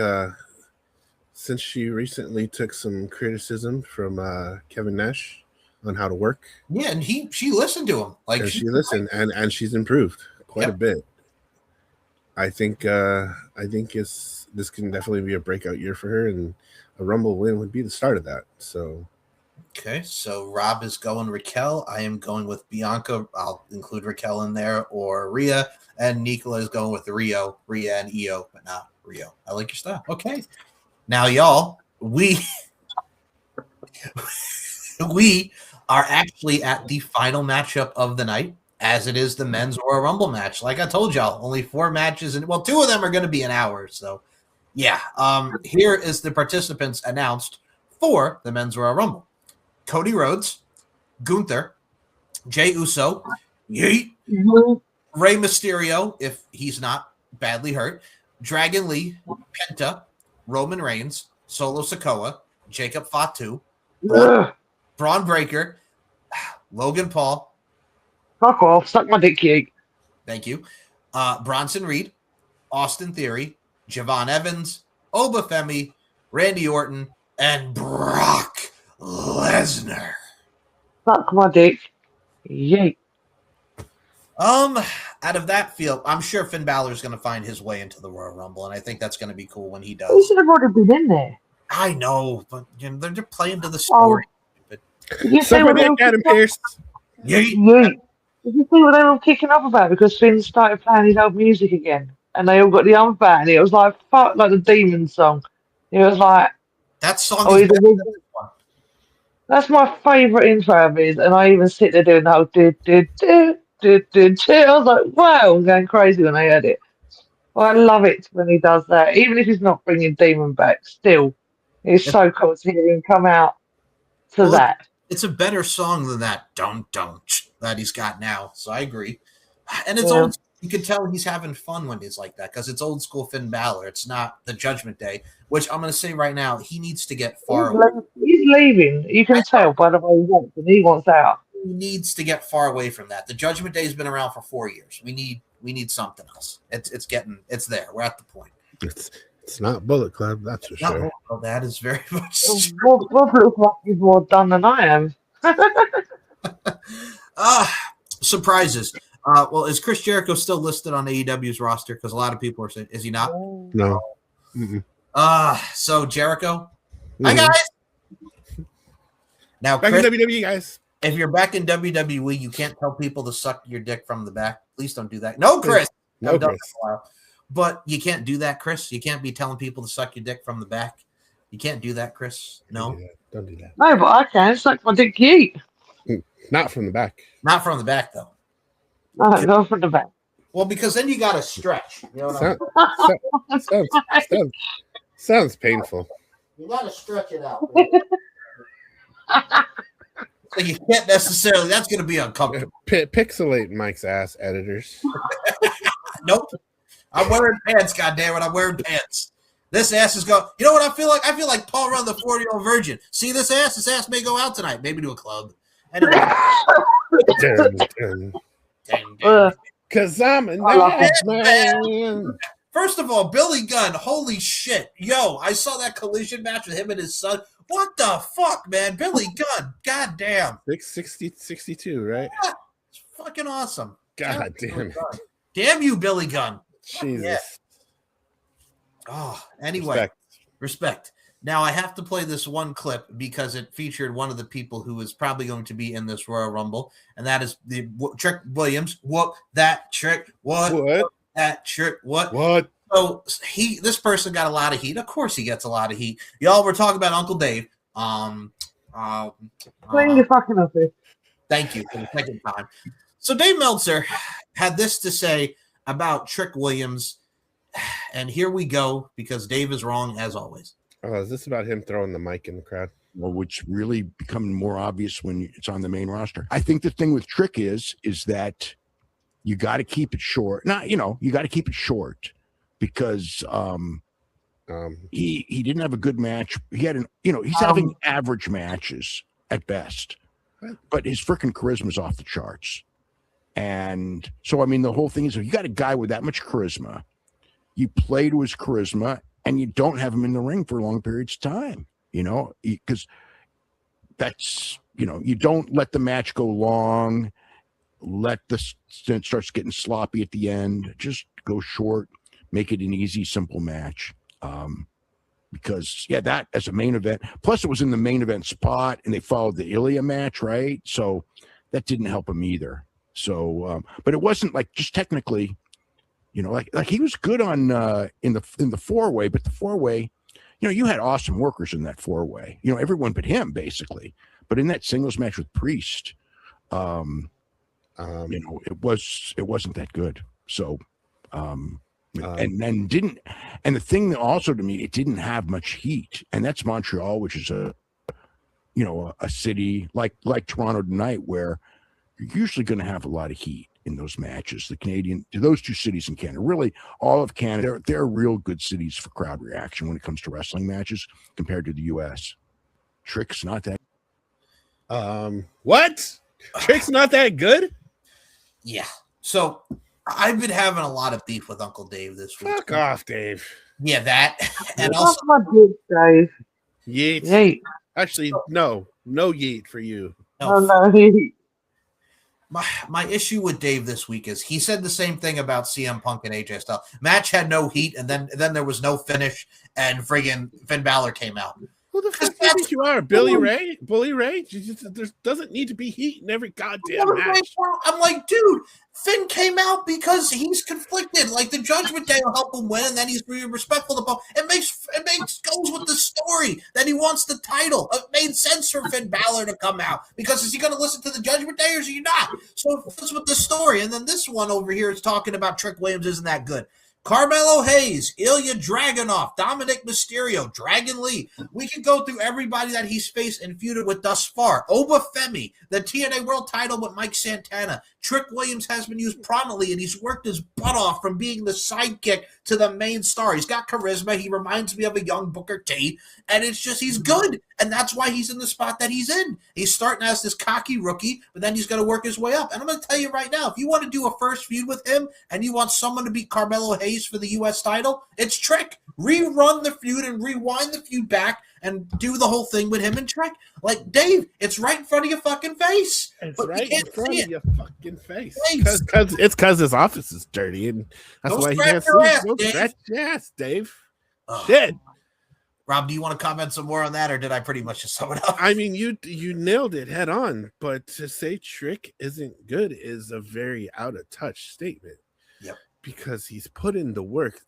since she recently took some criticism from Kevin Nash on how to work. Yeah, and she listened to him. Like she listened, and she's improved quite a bit. I think this can definitely be a breakout year for her, and a Rumble win would be the start of that. So, okay, so Rob is going Raquel. I am going with Bianca. I'll include Raquel in there, or Rhea, and Nicola is going with Rhea and Io, but not Rio. I like your style. Okay, now y'all, we are actually at the final matchup of the night. As it is the men's Royal Rumble match. Like I told y'all, only 4 matches, and two of them are going to be an hour. So, yeah. Here is the participants announced for the men's Royal Rumble: Cody Rhodes, Gunther, Jey Uso, Rey Mysterio, if he's not badly hurt, Dragon Lee, Penta, Roman Reigns, Solo Sikoa, Jacob Fatu, Braun Breaker, Logan Paul. Fuck off. Suck my dick, you. Thank you. Bronson Reed, Austin Theory, Javon Evans, Obafemi, Randy Orton, and Brock Lesnar. Suck my dick. Yeet. Out of that field, I'm sure Finn Balor is going to find his way into the Royal Rumble, and I think that's going to be cool when he He does. should have already been in there. I know, but you know, they're just playing to the story. Did you see what they were Adam kicking Pearce. Yeet. Did you see what they were kicking off about? Because Finn started playing his old music again, and they all got the arm back, and it was like fuck, like the Demon song. It was like, That song oh, is he's a better than wizard. this one. That's my favourite intro of his, and I even sit there doing the whole do. I was like, wow, I'm going crazy when I heard it. Well, I love it when he does that, even if he's not bringing Demon back. Still, it's so cool to hear him come out to that. It's a better song than that don't that he's got now. So I agree, and it's old. You can tell he's having fun when he's like that because it's old school Finn Balor. It's not the Judgment Day, which I'm going to say right now, he needs to get far away. He's leaving. You can tell by the way he walks, and he wants out. He needs to get far away from that. The Judgment Day has been around for 4 years. We need something else. It's there. We're at the point. It's not Bullet Club, that's for sure. Well, that is very much Rob looks like he's more done than I am. Surprises. Well, is Chris Jericho still listed on AEW's roster? Because a lot of people are saying, is he not? No. So Jericho. Hi guys. Now, back Chris, in WWE, guys. If you're back in WWE, you can't tell people to suck your dick from the back. Please don't do that. No, Chris. No, Chris. But you can't do that, Chris. You can't be telling people to suck your dick from the back. You can't do that, Chris. No. Don't do that. No, but I can suck my dick, yeet. Not from the back. Not from the back, though. No, not from the back. Well, because then you got to stretch. You know what sounds painful. You got to stretch it out. So you can't necessarily. That's going to be uncomfortable. Pixelate Mike's ass, editors. Nope. I'm wearing pants. Goddammit, I'm wearing pants. This ass is going. You know what I feel like? I feel like Paul Rudd, the 40-year-old virgin. See this ass? This ass may go out tonight. Maybe to a club. Anyway. Because I'm a nice man. First of all, Billy Gunn, holy shit. Yo, I saw that collision match with him and his son. What the fuck, man? Billy Gunn. God damn. 62, right? Yeah, it's fucking awesome. God damn it. Damn you, Billy Gunn. Jesus. Yeah. Oh, anyway. Respect. Now, I have to play this one clip because it featured one of the people who is probably going to be in this Royal Rumble, and that is the Trick Williams. What? That Trick? What? That Trick? What? So this person got a lot of heat. Of course he gets a lot of heat. Y'all were talking about Uncle Dave. Clean your fucking office. Thank you for the second time. So Dave Meltzer had this to say about Trick Williams, and here we go because Dave is wrong as always. Oh, is this about him throwing the mic in the crowd? Well, which really becoming more obvious when it's on the main roster. I think the thing with Trick is that you got to keep it short. You got to keep it short because he didn't have a good match. He had he's having average matches at best, but his freaking charisma's off the charts. And so, I mean, the whole thing is, if you got a guy with that much charisma, you play to his charisma, and you don't have him in the ring for long periods of time, because that's, you don't let the match go long, let it starts getting sloppy at the end, just go short, make it an easy, simple match. Because that as a main event, plus it was in the main event spot and they followed the Ilya match, right? So that didn't help him either. So, but it wasn't like just technically, like he was good on in the four-way, but the four-way, you had awesome workers in that four-way. Everyone but him basically. But in that singles match with Priest, it wasn't that good. So, and the thing that also to me, it didn't have much heat, and that's Montreal, which is a city like Toronto tonight where you're usually going to have a lot of heat in those matches. Those two cities in Canada, really all of Canada, they're real good cities for crowd reaction when it comes to wrestling matches compared to the U.S. Trick's not that. What? Trick's not that good? Yeah. So I've been having a lot of beef with Uncle Dave this week. Fuck off, Dave. Yeah, that. And That's also, my big Dave. Yeet. Yeet. Actually, no yeet for you. Oh, no, yeet. My issue with Dave this week is he said the same thing about CM Punk and AJ Styles. Match had no heat, and then there was no finish, and friggin' Finn Balor came out. Who the fuck do you think you are? Billy Ray? Bully Ray? There doesn't need to be heat in every goddamn match. I'm like, dude, Finn came out because he's conflicted. Like the Judgment Day will help him win, and then he's being respectful to Punk. It goes with the story that he wants the title. It made sense for Finn Balor to come out because is he going to listen to the Judgment Day or is he not? So it fits with the story. And then this one over here is talking about Trick Williams isn't that good. Carmelo Hayes, Ilya Dragunov, Dominic Mysterio, Dragon Lee. We could go through everybody that he's faced and feuded with thus far. Obafemi, the TNA World title with Mike Santana. Trick Williams has been used prominently, and he's worked his butt off from being the sidekick to the main star. He's got charisma. He reminds me of a young Booker T, and it's just he's good, and that's why he's in the spot that he's in. He's starting as this cocky rookie, but then he's going to work his way up. And I'm going to tell you right now, if you want to do a first feud with him and you want someone to beat Carmelo Hayes for the U.S. title, it's Trick. Rerun the feud and rewind the feud back and do the whole thing with him and Trick. Like, Dave, it's right in front of your fucking face. It's but right in front of your fucking face. Face. Because his office is dirty, and that's Don't why he scratch can't your sleep. ass, Don't Dave. scratch your ass, Dave. Ugh. Shit. Rob, do you want to comment some more on that, or did I pretty much just sum it up? I mean, you nailed it head on, but to say Trick isn't good is a very out of touch statement. Yep. Because he's put in the work.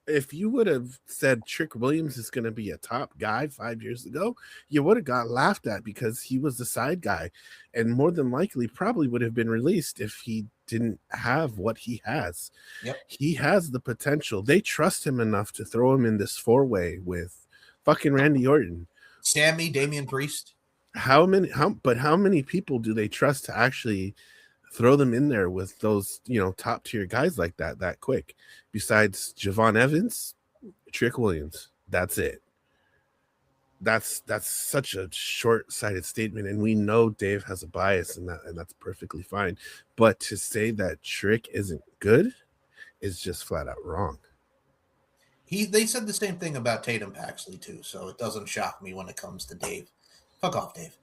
If you would have said Trick Williams is going to be a top guy 5 years ago, you would have got laughed at because he was the side guy, and more than likely probably would have been released if he didn't have what he has. Yep. He has the potential. They trust him enough to throw him in this 4-way with fucking Randy Orton, Sammy, Damian Priest. how many people do they trust to actually throw them in there with those, top tier guys like that quick? Besides Javon Evans, Trick Williams, that's it. That's such a short-sighted statement, and we know Dave has a bias in that, and that's perfectly fine. But to say that Trick isn't good is just flat out wrong. They said the same thing about Tatum Paxley too, so it doesn't shock me when it comes to Dave. Fuck off, Dave.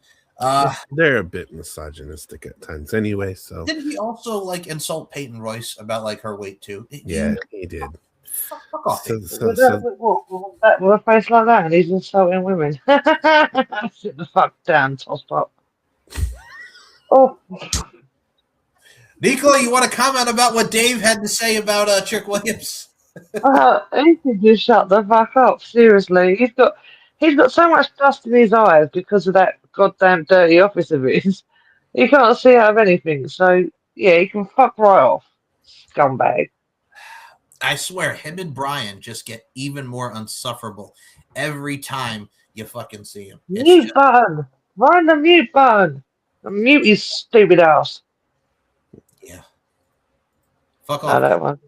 They're a bit misogynistic at times anyway. So didn't he also insult Peyton Royce about her weight too? Yeah, he did. Fuck off. With a face like that, and he's insulting women. Sit the fuck down, tosspot. Oh, Nicola, you want to comment about what Dave had to say about Trick Williams? he could just shut the fuck up. Seriously, he's got so much dust in his eyes because of that goddamn dirty office of his. He can't see out of anything. So yeah, he can fuck right off, scumbag. I swear, him and Brian just get even more unsufferable every time you fucking see him. Mute button. Run the mute button. Mute his stupid ass. Yeah. Fuck No, off. that one.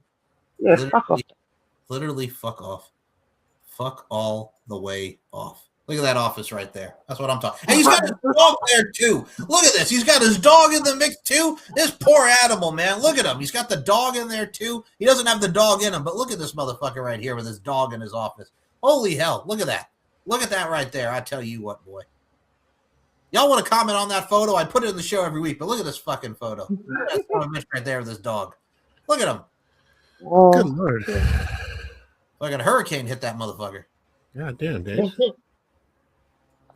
Yeah, fuck off. Literally, fuck off. Fuck all the way off. Look at that office right there. That's what I'm talking. And he's got his dog there too. Look at this. He's got his dog in the mix too. This poor animal, man. Look at him. He's got the dog in there too. He doesn't have the dog in him, but look at this motherfucker right here with his dog in his office. Holy hell. Look at that. Look at that right there. I tell you what, boy. Y'all want to comment on that photo? I put it in the show every week, but look at this fucking photo. That's bitch right there with this dog. Look at him. Oh, good lord. Like a hurricane hit that motherfucker. God damn, Dave.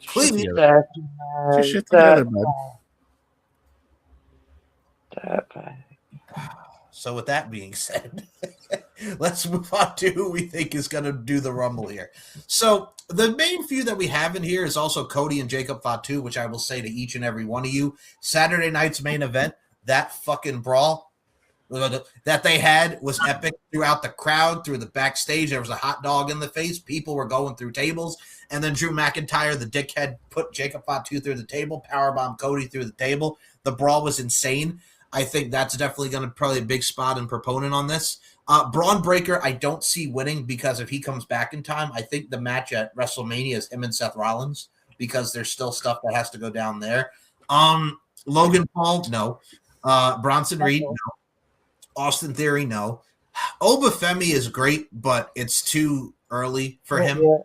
Please. Get your shit together, bud. So with that being said, let's move on to who we think is going to do the Rumble here. So the main feud that we have in here is also Cody and Jacob Fatu, which I will say to each and every one of you, Saturday night's main event, that fucking brawl that they had was epic throughout the crowd, through the backstage. There was a hot dog in the face. People were going through tables. And then Drew McIntyre, the dickhead, put Jacob Fatu through the table, powerbomb Cody through the table. The brawl was insane. I think that's definitely going to probably a big spot and proponent on this. Braun Breaker, I don't see winning because if he comes back in time, I think the match at WrestleMania is him and Seth Rollins because there's still stuff that has to go down there. Logan Paul, no. Bronson Reed, no. Austin Theory, no. Obafemi is great, but it's too early for him. Yeah.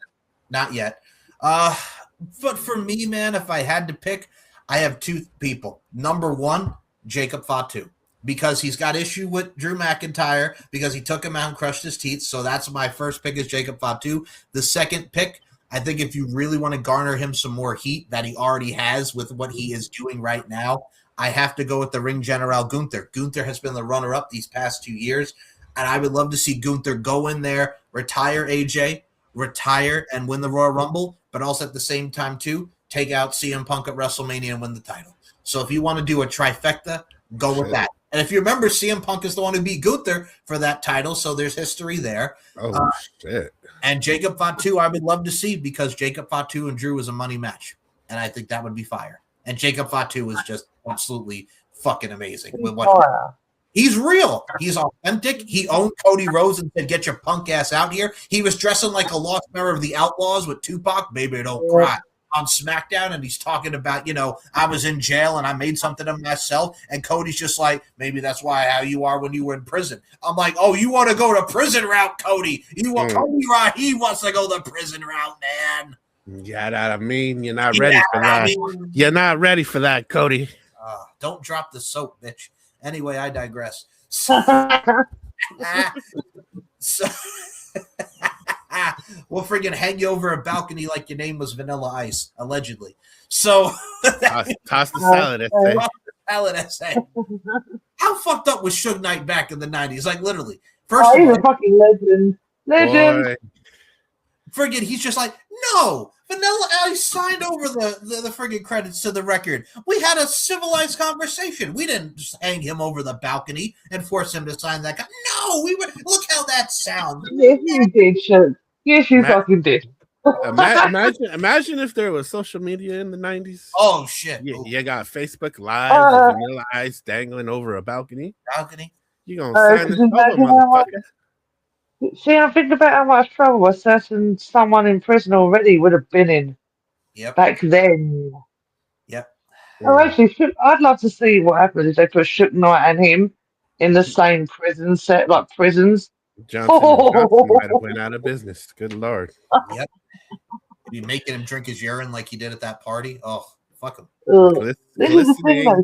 Not yet. But for me, man, if I had to pick, I have two people. Number one, Jacob Fatu, because he's got issue with Drew McIntyre because he took him out and crushed his teeth. So that's my first pick is Jacob Fatu. The second pick, I think if you really want to garner him some more heat that he already has with what he is doing right now, I have to go with the ring general Gunther. Gunther has been the runner-up these past 2 years, and I would love to see Gunther go in there, retire AJ, retire and win the Royal Rumble, but also at the same time, too, take out CM Punk at WrestleMania and win the title. So if you want to do a trifecta, go with that. And if you remember, CM Punk is the one who beat Gunther for that title, so there's history there. Oh, shit. And Jacob Fatu, I would love to see because Jacob Fatu and Drew was a money match. And I think that would be fire. And Jacob Fatu was just absolutely fucking amazing. With what he's real. He's authentic. He owned Cody Rhodes and said, get your punk ass out here. He was dressing like a lost member of the Outlaws with Tupac, Baby Don't Cry, on SmackDown. And he's talking about, I was in jail and I made something of myself. And Cody's just like, maybe that's how you are when you were in prison. I'm like, oh, you want to go the prison route, Cody. Cody, right? He wants to go the prison route, man. Yeah, that you're not ready for that. You're not ready for that, Cody. Don't drop the soap, bitch. Anyway, I digress. So we'll friggin' hang you over a balcony like your name was Vanilla Ice, allegedly. So toss the salad essay. How fucked up was Suge Knight back in the 90s? Like literally. He's a fucking legend. Boy. Friggin', he's just like, no, Vanilla Ice signed over the friggin' credits to the record. We had a civilized conversation. We didn't just hang him over the balcony and force him to sign that. No, look how that sounds. Yes, you did, Suge. Yes, you fucking did. Imagine if there was social media in the 90s. Oh, shit. You got Facebook Live with Vanilla Ice dangling over a balcony. You gonna sign this over, motherfucker. See, I'm thinking about how much trouble a certain someone in prison already would have been in back then. Yep. Oh, actually, I'd love to see what happens if they put Suge Knight and him in the same prison set, like prisons. Johnson might have went out of business. Good Lord. Yep. Be making him drink his urine like he did at that party. Oh, fuck him. This is the thing, though.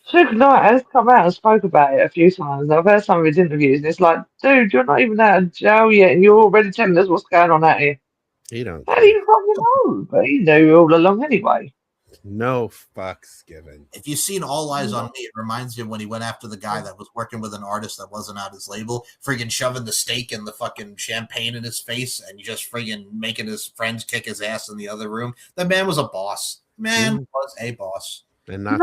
Suge Knight has come out and spoke about it a few times. I've heard some of his interviews, and it's like, dude, you're not even out of jail yet, and you're already telling us what's going on out here. He don't. How do you fucking know? But he knew all along anyway. No fucks given. If you've seen All Eyes on Me, it reminds you of when he went after the guy that was working with an artist that wasn't out his label, friggin' shoving the steak and the fucking champagne in his face, and just friggin' making his friends kick his ass in the other room. That man was a boss. Was a boss. And not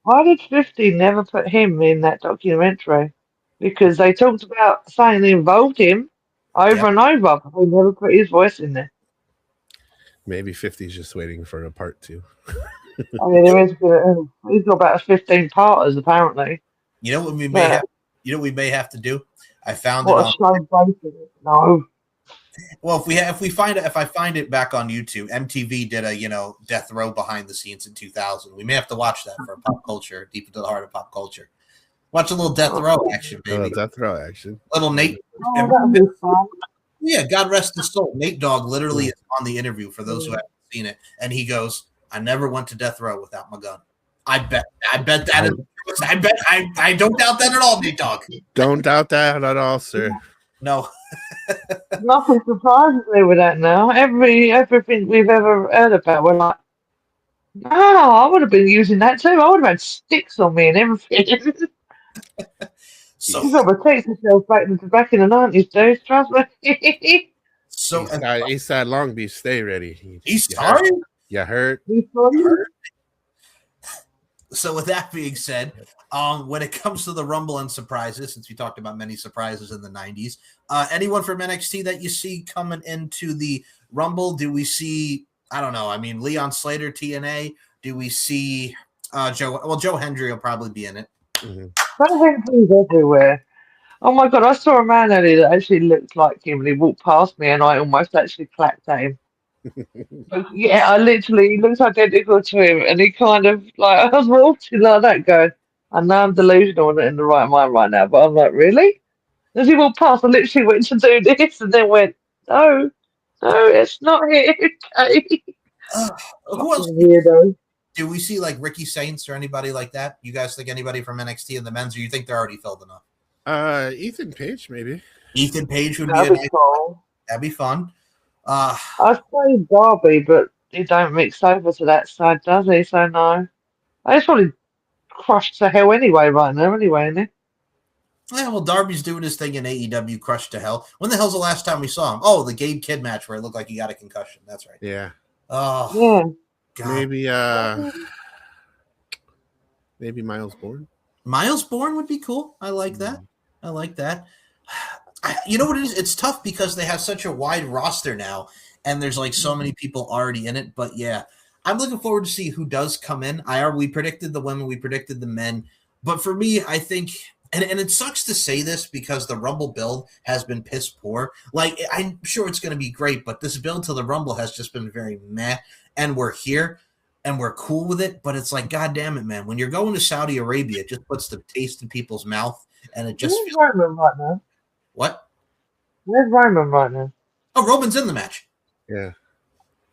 why did 50 never put him in that documentary? Because they talked about saying they involved him over and over, but they never put his voice in there. Maybe 50's just waiting for a part 2. I mean, he's got about 15 parters apparently. You know what we may have? You know what we may have to do? I found it. No. Well, if I find it back on YouTube, MTV did a Death Row behind the scenes in 2000. We may have to watch that for pop culture, deep into the heart of pop culture. Watch a little Death Row action, baby. Death Row action. Little Nate. That'd be fun. Yeah, God rest his soul. Nate Dogg literally is on the interview for those who haven't seen it, and he goes, "I never went to Death Row without my gun." I bet that is. I don't doubt that at all, Nate Dogg. Don't doubt that at all, sir. No. Nothing surprises me with that now. Everything we've ever heard about, we're like, no, I would have been using that too. I would have had sticks on me and everything. So you've got to protect yourself back in the 90s, dude. Trust me. So Eastside Long Beach, stay ready. He's sorry. You hurt. So with that being said, when it comes to the Rumble and surprises, since we talked about many surprises in the 90s, anyone from NXT that you see coming into the Rumble? Do we see, I don't know, I mean, Leon Slater, TNA? Do we see Joe? Well, Joe Hendry will probably be in it. Joe Hendry's everywhere. Oh my God, I saw a man earlier that actually looked like him and he walked past me and I almost actually clapped at him. Yeah, I literally he looks identical to him, and he kind of like I was watching like that, going, I know I'm delusional and in the right mind right now, but I'm like, really? As he walked past, I literally went to do this, and then went, no, no, it's not here. Okay. Who else? Fucking weirdo. Do we see like Ricky Saints or anybody like that? You guys think anybody from NXT in the men's, or you think they're already filled enough? Ethan Page, maybe. Ethan Page would be That'd a be nice. cool. That'd be fun. I'd say Darby, but he don't mix over to that side, does he? So no. I just probably crushed to hell anyway right now, anyway, isn't it? Yeah, well, Darby's doing his thing in AEW, crushed to hell. When the hell's the last time we saw him? Oh, the Gabe Kidd match where it looked like he got a concussion. That's right. Yeah. Oh, Yeah. God. Maybe Miles Bourne. Miles Bourne would be cool. I like that. I like that. You know what it is? It's tough because they have such a wide roster now, and there's like so many people already in it. But yeah, I'm looking forward to see who does come in. We predicted the women, we predicted the men. But for me, I think, and it sucks to say this because the Rumble build has been piss poor. Like, I'm sure it's going to be great, but this build to the Rumble has just been very meh. And we're here, and we're cool with it. But it's like, God damn it, man. When you're going to Saudi Arabia, it just puts the taste in people's mouth, and it just Where's Roman right now? What? Where's Roman right now? Oh, Roman's in the match. Yeah.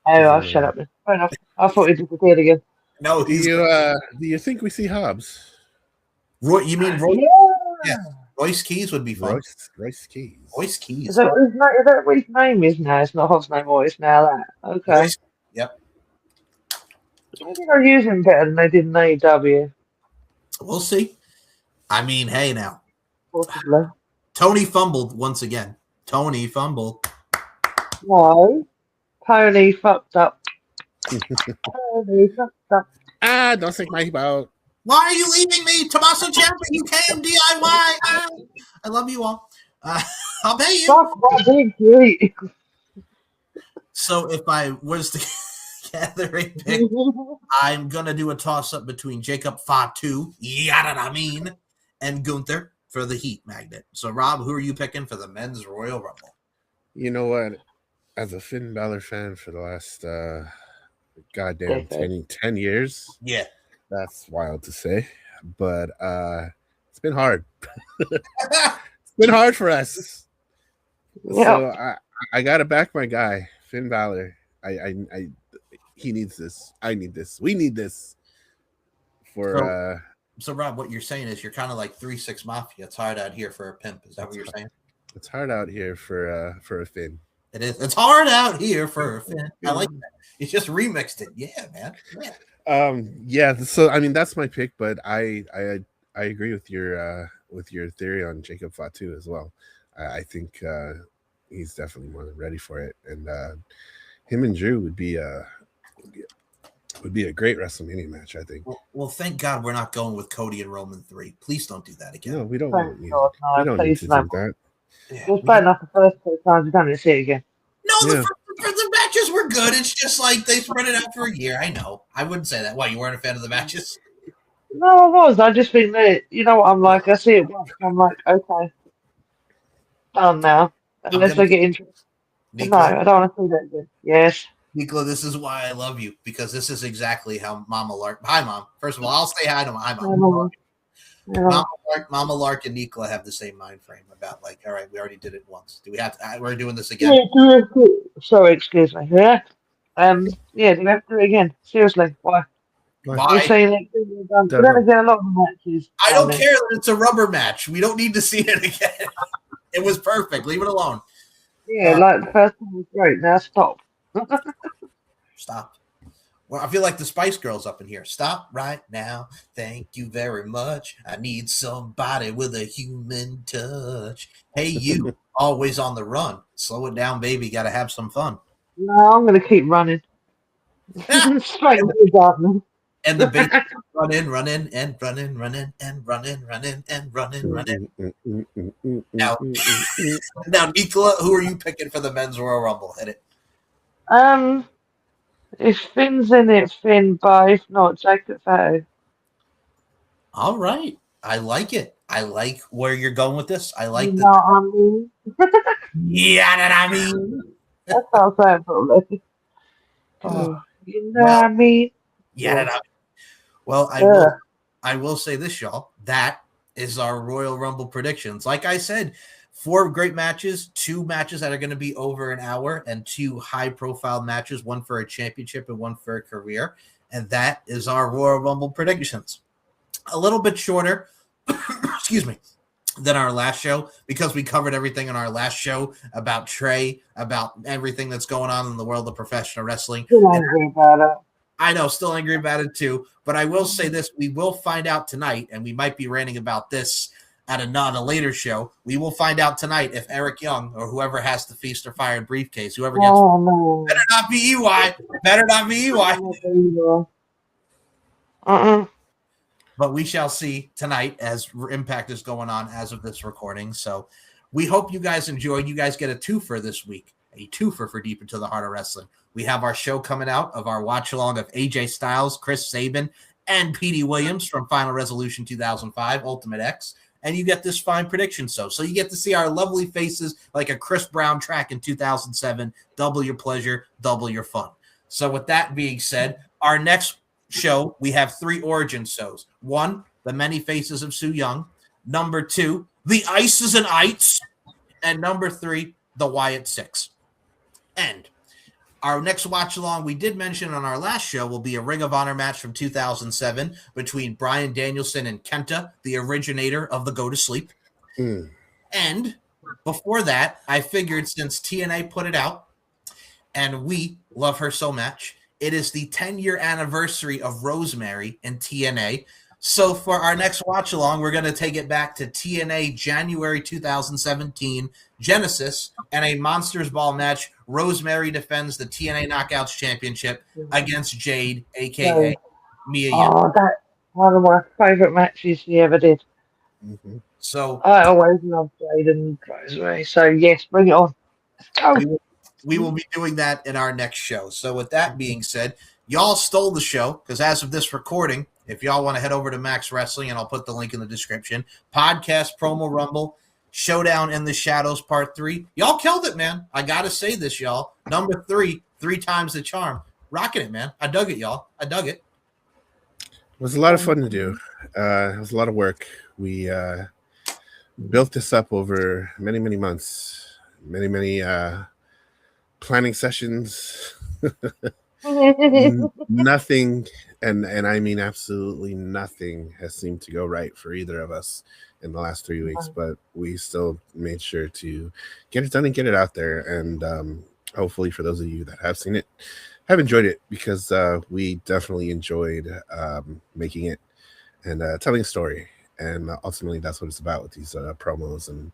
Oh, I'll shut up then. Fair enough. I thought he disappeared again. No, Do you think we see Hobbs? Roy, you mean Roy? Yeah. Royce Keys would be fun. Royce Keys. Royce Keys. Is that what his name is now? It's not Hobbs' name, or it's now that. Okay. Royce, yep. Maybe they'll use him better than they did in AEW. We'll see. I mean, hey now. Possibly. Tony fumbled once again. Tony fumbled. No. Tony fucked up. Tony fucked up. Don't think my boat. Why are you leaving me, Tommaso Ciampa? You came DIY. I love you all. I'll pay you. Fuck my big feet. So if I was to gather a pick, I'm gonna do a toss up between Jacob Fatu, and Gunther for the Heat Magnet. So Rob, who are you picking for the men's Royal Rumble? You know what? As a Finn Balor fan for the last goddamn 10 years, yeah, that's wild to say, but it's been hard. It's been hard for us. Yeah. So I gotta back my guy, Finn Balor. He needs this. I need this. We need this for. So Rob, what you're saying is you're kind of like 3-6 Mafia. It's hard out here for a pimp. Is that what you're saying? It's hard out here for a Finn. It is. It's hard out here for a Finn. I like that. It's just remixed it. Yeah, man. Yeah. Yeah. So I mean, that's my pick, but I agree with your theory on Jacob Fatu as well. I think he's definitely more than ready for it, and him and Drew would be a great WrestleMania match, I think. Well, thank God we're not going with Cody and Roman 3. Please don't do that again. No, we don't. We don't need to do that. Yeah, it's bad enough the first 2 times. You don't need to see it again. No, the matches were good. It's just like they spread it out for a year. I know. I wouldn't say that. Why, you weren't a fan of the matches? No, I was. I just think that, you know what I'm like? I see it once. I'm like, okay. Done now. Unless they get interested. No, I don't want to see that again. Yes. Nicola, this is why I love you, because this is exactly how Mama Lark. Hi, Mom. First of all, I'll say hi to my Mom. Mama Lark and Nicola have the same mind frame about like, all right, we already did it once. Do we have to? We're doing this again. Yeah, sorry, excuse me. Yeah. Yeah, do we have to do it again? Seriously, why? Why? Saying that we're going to get a lot of matches. I don't care that it's a rubber match. We don't need to see it again. It was perfect. Leave it alone. Yeah, like the first one was great. Now stop. Stop. Well, I feel like the Spice Girls up in here. Stop right now. Thank you very much. I need somebody with a human touch. Hey, you, always on the run. Slow it down, baby. Got to have some fun. No, I'm going to keep running. Straight into the darkness. And the baby run in, and run in, and run in. Now, Nicola, who are you picking for the men's Royal Rumble? Hit it. If Finn's in it, Finn, but if not, Jacob Fatu. All right. I like it. I like where you're going with this. I like that. I mean. Yeah, that I mean. That's what I'm saying, probably. You know what I mean? Yeah. Well, I will say this, y'all. That is our Royal Rumble predictions. Like I said, 4 great matches, 2 matches that are going to be over an hour, and 2 high-profile matches, one for a championship and one for a career. And that is our Royal Rumble predictions. A little bit shorter, excuse me, than our last show because we covered everything in our last show about Trey, about everything that's going on in the world of professional wrestling. Still angry about it. I know, still angry about it too. But I will say this: we will find out tonight, and we might be ranting about this at a later show. We will find out tonight if Eric Young or whoever has the Feast or Fire briefcase, whoever gets, better not be EY, better not be EY. But we shall see tonight as Impact is going on as of this recording. So we hope you guys enjoyed. You guys get a twofer this week, a twofer for Deep Into the Heart of Wrestling. We have our show coming out of our watch along of AJ Styles, Chris Sabin, and Petey Williams from Final Resolution 2005, Ultimate X. And you get this fine prediction show. So you get to see our lovely faces like a Chris Brown track in 2007. Double your pleasure, double your fun. So with that being said, our next show, we have 3 origin shows. 1, The Many Faces of Su Yung. Number 2, The Ices and Ites. And number 3, The Wyatt 6. And our next watch along, we did mention on our last show, will be a Ring of Honor match from 2007 between Bryan Danielson and Kenta, the originator of the Go to Sleep. And before that, I figured since TNA put it out, and we love her so much, it is the 10-year anniversary of Rosemary in TNA. So for our next watch along, we're going to take it back to TNA January 2017 Genesis and a Monsters Ball match. Rosemary defends the TNA Knockouts Championship against Jade, aka Mia Yim. That's one of my favorite matches she ever did. So I always loved Jade and Rosemary. So yes, bring it on. Let's go. We will be doing that in our next show. So with that being said, y'all stole the show because as of this recording, if y'all want to head over to Max Wrestling, and I'll put the link in the description, podcast promo rumble, Showdown in the Shadows Part 3. Y'all killed it, man. I got to say this, y'all. Number 3, 3 times the charm. Rocking it, man. I dug it, y'all. I dug it. It was a lot of fun to do. It was a lot of work. We built this up over many, many months. Many planning sessions. Nothing, and I mean absolutely nothing has seemed to go right for either of us in the last 3 weeks, but we still made sure to get it done and get it out there. And hopefully for those of you that have seen it, have enjoyed it, because we definitely enjoyed making it and telling a story. And ultimately that's what it's about with these promos and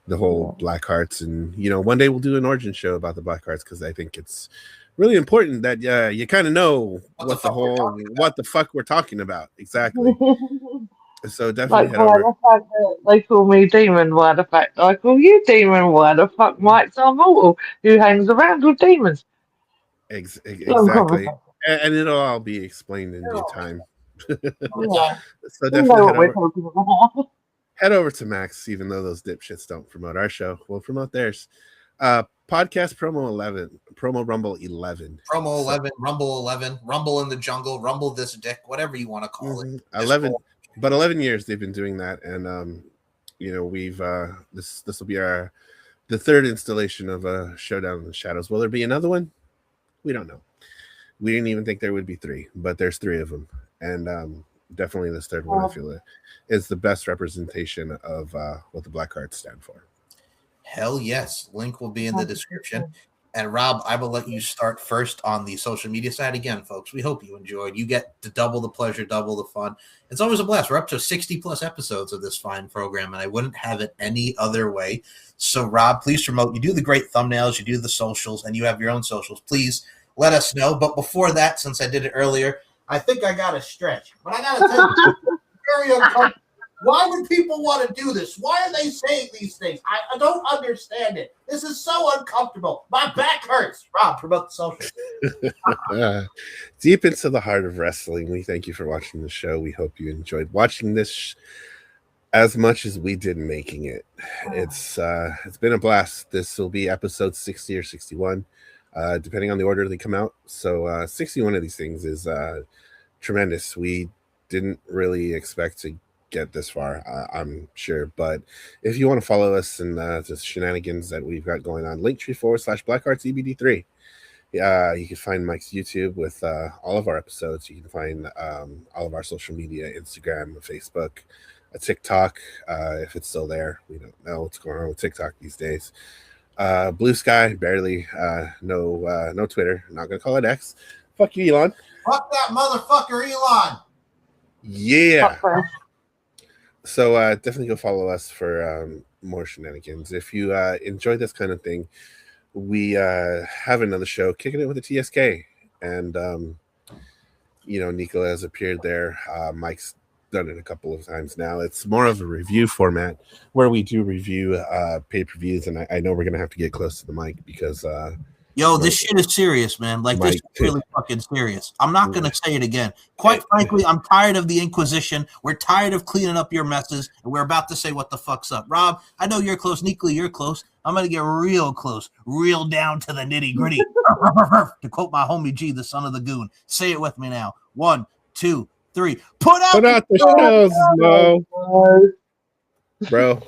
the whole Black Hearts. And, you know, one day we'll do an origin show about the Black Hearts, because I think it's really important that you kind of know what the fuck we're talking about. Exactly. So definitely head over. The fact that they call me Demon, why the fact I call you Demon, why the fuck Mike's immortal, who hangs around with demons. Exactly. And it'll all be explained in due time. So definitely head over to Max, even though those dipshits don't promote our show. We'll promote theirs. Podcast promo 11, promo Rumble 11. Promo 11, Rumble 11, Rumble in the Jungle, Rumble this dick, whatever you want to call it. 11, but 11 years they've been doing that. And, you know, we've, this will be the 3rd installation of Showdown in the Shadows. Will there be another one? We don't know. We didn't even think there would be 3, but there's 3 of them. And definitely this 3rd one, I feel is the best representation of what the Black Hearts stand for. Hell yes. Link will be in the description. And Rob, I will let you start first on the social media side. Again, folks, we hope you enjoyed. You get to double the pleasure, double the fun. It's always a blast. We're up to 60 plus episodes of this fine program, and I wouldn't have it any other way. So Rob, please promote. You do the great thumbnails, you do the socials, and you have your own socials. Please let us know. But before that, since I did it earlier, I think I got to stretch. But I got to tell you, very uncomfortable. Why would people want to do this? Why are they saying these things? I don't understand it. This is so uncomfortable. My back hurts. Rob, promote the social. Deep into the heart of wrestling, we thank you for watching the show. We hope you enjoyed watching this as much as we did making it. It's been a blast. This will be episode 60 or 61. depending on the order they come out. So 61 of these things is tremendous. We didn't really expect to get this far, I'm sure. But if you want to follow us and the shenanigans that we've got going on, linktree/BlackHeartsEBD3. You can find Mike's YouTube with all of our episodes. You can find all of our social media, Instagram, Facebook, TikTok, if it's still there. We don't know what's going on with TikTok these days. Blue Sky, barely. No Twitter. I'm not going to call it X. Fuck you, Elon. Fuck that motherfucker, Elon. Yeah. So definitely go follow us for more shenanigans. If you enjoy this kind of thing, we have another show, Kicking It with the TSK. And, Nicola has appeared there. Mike's done it a couple of times now. It's more of a review format where we do review pay-per-views. And I know we're going to have to get close to the mic because... this shit is serious, man. Like, this is really fucking serious. I'm not going to say it again. Quite frankly, I'm tired of the Inquisition. We're tired of cleaning up your messes, and we're about to say what the fuck's up. Rob, I know you're close. Nicola, you're close. I'm going to get real close, real down to the nitty-gritty. To quote my homie G, the son of the goon. Say it with me now. 1, 2, 3. Put out the shows, Mo. Bro.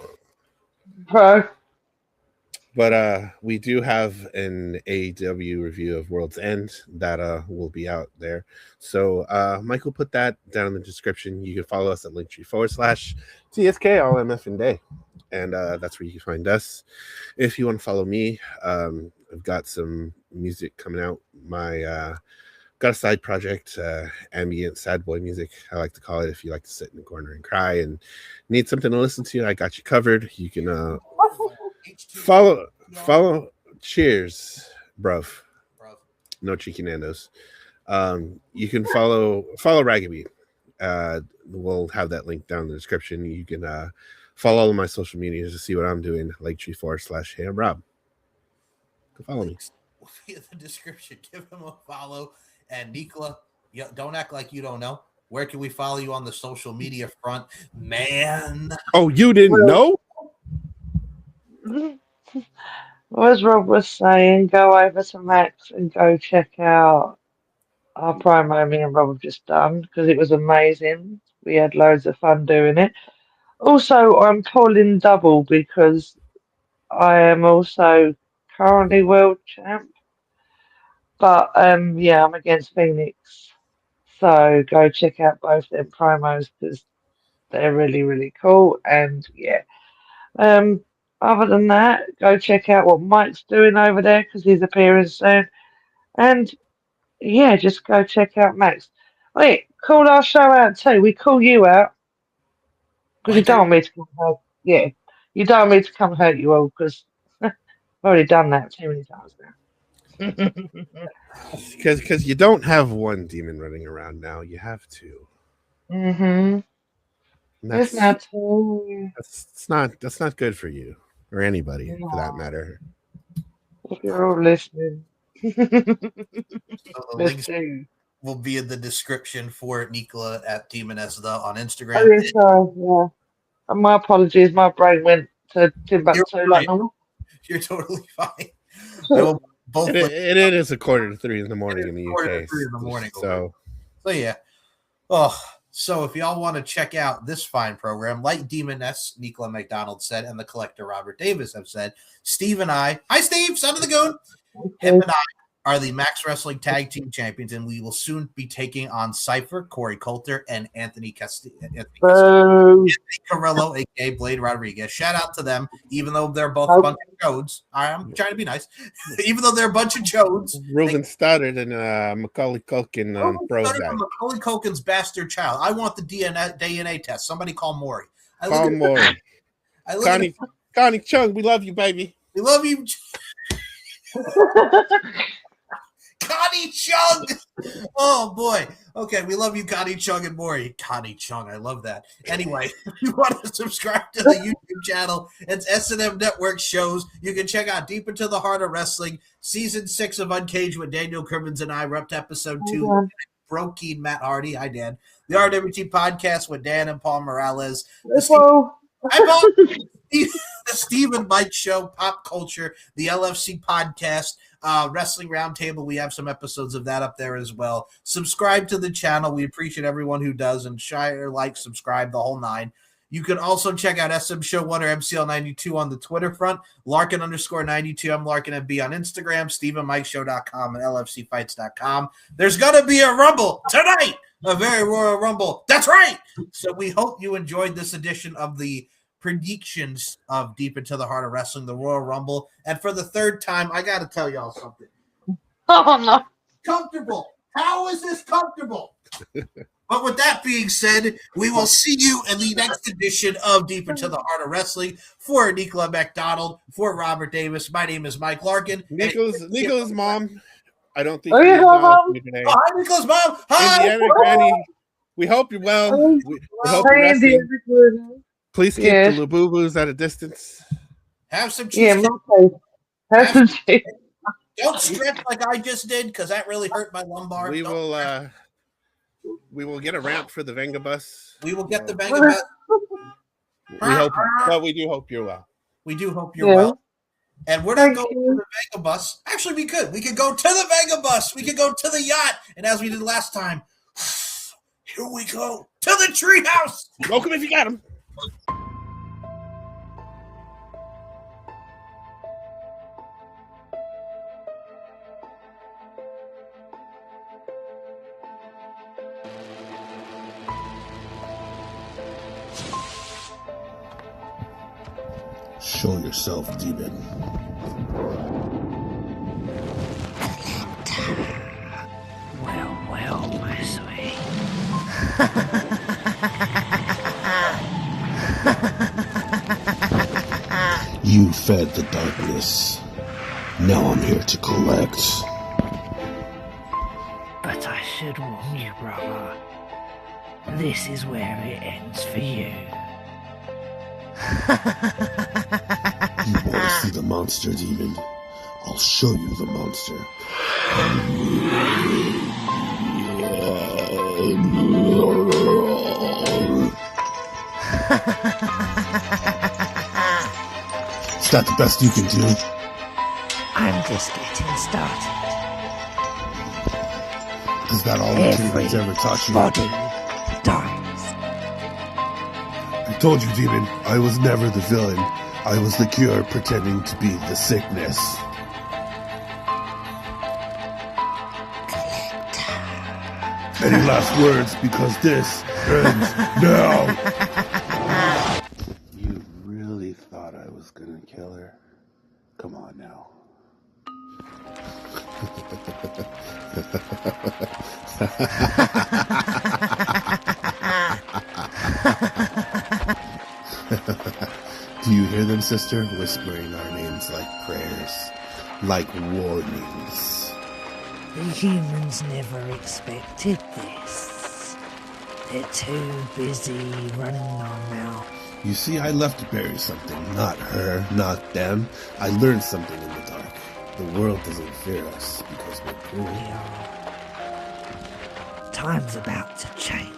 But we do have an AEW review of World's End that will be out there. So Mike will put that down in the description. You can follow us at linktree/TSK all MF day. And that's where you can find us. If you want to follow me, I've got some music coming out. Got a side project, ambient sad boy music, I like to call it. If you like to sit in the corner and cry and need something to listen to, I got you covered. You can follow. Cheers, bruv. No cheeky nandos. You can follow Ragaby. We'll have that link down in the description. You can follow all of my social media to see what I'm doing. Linktree/HeyRob. Go follow me. Will be in the description. Give him a follow. And Nicola, don't act like you don't know. Where can we follow you on the social media front, man? Oh, you didn't know? Well, as Rob was saying, go over to Max and go check out our promo me and Rob have just done because it was amazing. We had loads of fun doing it. Also, I'm pulling double because I am also currently world champ. But I'm against Phoenix. So go check out both their promos because they're really, really cool. And other than that, go check out what Mike's doing over there because he's appearing soon. And just go check out Max. Wait, call our show out too. We call you out because you don't want me to come hurt. Yeah, you don't want me to come hurt you all because I've already done that too many times now. Because you don't have one demon running around now. You have two. Mm-hmm. That's not that's not good for you or anybody for that matter. If you're all listening. So the links will be in the description for Nicola at Demonesda on Instagram. Oh, yes, yeah. And my apologies, my brain went to Timbuktu like normal. You're totally fine. It is 2:45 in the morning in the UK. 3 in the morning. So yeah. So if y'all want to check out this fine program, like Demoness, Nicola McDonald said, and the collector Robert Davis have said, Steve and I, hi Steve, son of the goon, him and I are the Max Wrestling Tag Team Champions, and we will soon be taking on Cypher, Corey Coulter, and Anthony Carrillo, aka Blade Rodriguez. Shout out to them, even though they're both a bunch of jodes. I'm trying to be nice. Even though they're a bunch of jodes. Ruben Stoddard and Macaulay Culkin on Prozac. Macaulay Culkin's bastard child. I want the DNA test. Somebody call Maury. Call Maury. Connie Chung, we love you, baby. We love you. Connie Chung. Oh boy. Okay, we love you, Connie Chung and Maury. Connie Chung, I love that. Anyway, if you want to subscribe to the YouTube channel, it's S&M Network shows. You can check out Deep Into the Heart of Wrestling, Season 6 of Uncaged with Daniel Crimmins and I. We're up to Episode 2. Broken Matt Hardy. Hi, Dan. The RWT Podcast with Dan and Paul Morales. The the Steve and Mike Show, Pop Culture, the LFC podcast, Wrestling Roundtable. We have some episodes of that up there as well. Subscribe to the channel. We appreciate everyone who does, and share, like, subscribe, the whole nine. You can also check out SM Show 1 or MCL92 on the Twitter front, Larkin_92. I'm Larkin MB on Instagram, SteveandMikeShow.com, and LFCfights.com. There's going to be a Rumble tonight, a very Royal Rumble. That's right. So we hope you enjoyed this edition of the predictions of Deep Into the Heart of Wrestling, the Royal Rumble. And for the third time, I got to tell y'all something. Oh, no. Comfortable. How is this comfortable? But with that being said, we will see you in the next edition of Deep Into the Heart of Wrestling. For Nicola McDonald, for Robert Davis, my name is Mike Larkin. Nico's mom. I don't think. Oh, yeah, Mom. Today. Oh, hi, Nico's mom. Hi. Indiana Granny. We hope you're well. We hope you're Hey, resting. Indiana. Please keep Yeah. the Lububus at a distance. Have some Yeah, cheese. okay. Have some cheese. Don't stretch like I just did, because that really hurt my lumbar. We will get a ramp for the Venga bus. We will get the Venga bus. We do hope you're well. We do hope you're well. And we're not going to the Venga bus. Actually, we could. We could go to the Venga bus. We could go to the yacht. And as we did last time, here we go to the treehouse. Welcome if you got him. Show yourself, demon. Well, my sweet. You fed the darkness. Now I'm here to collect. But I should warn you, brother. This is where it ends for you. You want to see the monster, demon? I'll show you the monster. Is that the best you can do? I'm just getting started. Is that all the demon's ever taught you? Body dies. I told you, demon, I was never the villain. I was the cure pretending to be the sickness. Any last words? Because this ends now. You really thought I was gonna kill her? Come on now. Do you hear them, sister? Whispering our names like prayers, like warnings. The humans never expected this. They're too busy running our mouth. You see, I left to bury something. Not her, not them. I learned something in the dark. The world doesn't fear us because we're cool. We are. Time's about to change.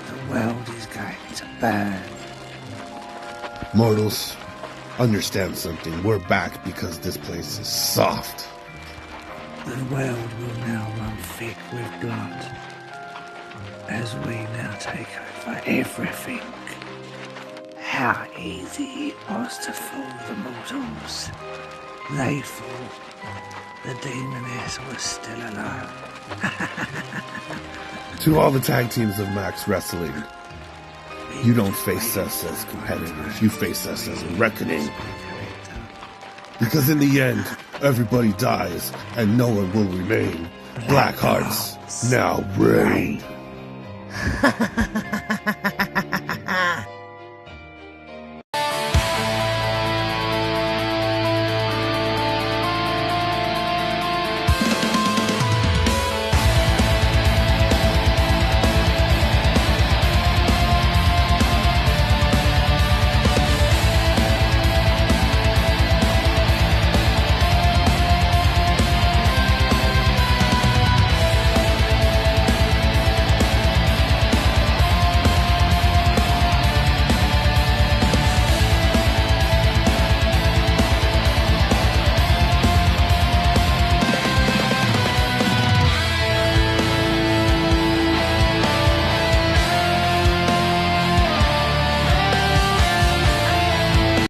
The world is going to burn. Mortals, understand something. We're back because this place is soft. The world will now run thick with blood as we now take over everything. How easy it was to fool the mortals. They thought the demoness was still alive. To all the tag teams of Max Wrestling, you don't face us as competitors. You face us as a reckoning. Because in the end, everybody dies and no one will remain. Black hearts now reign.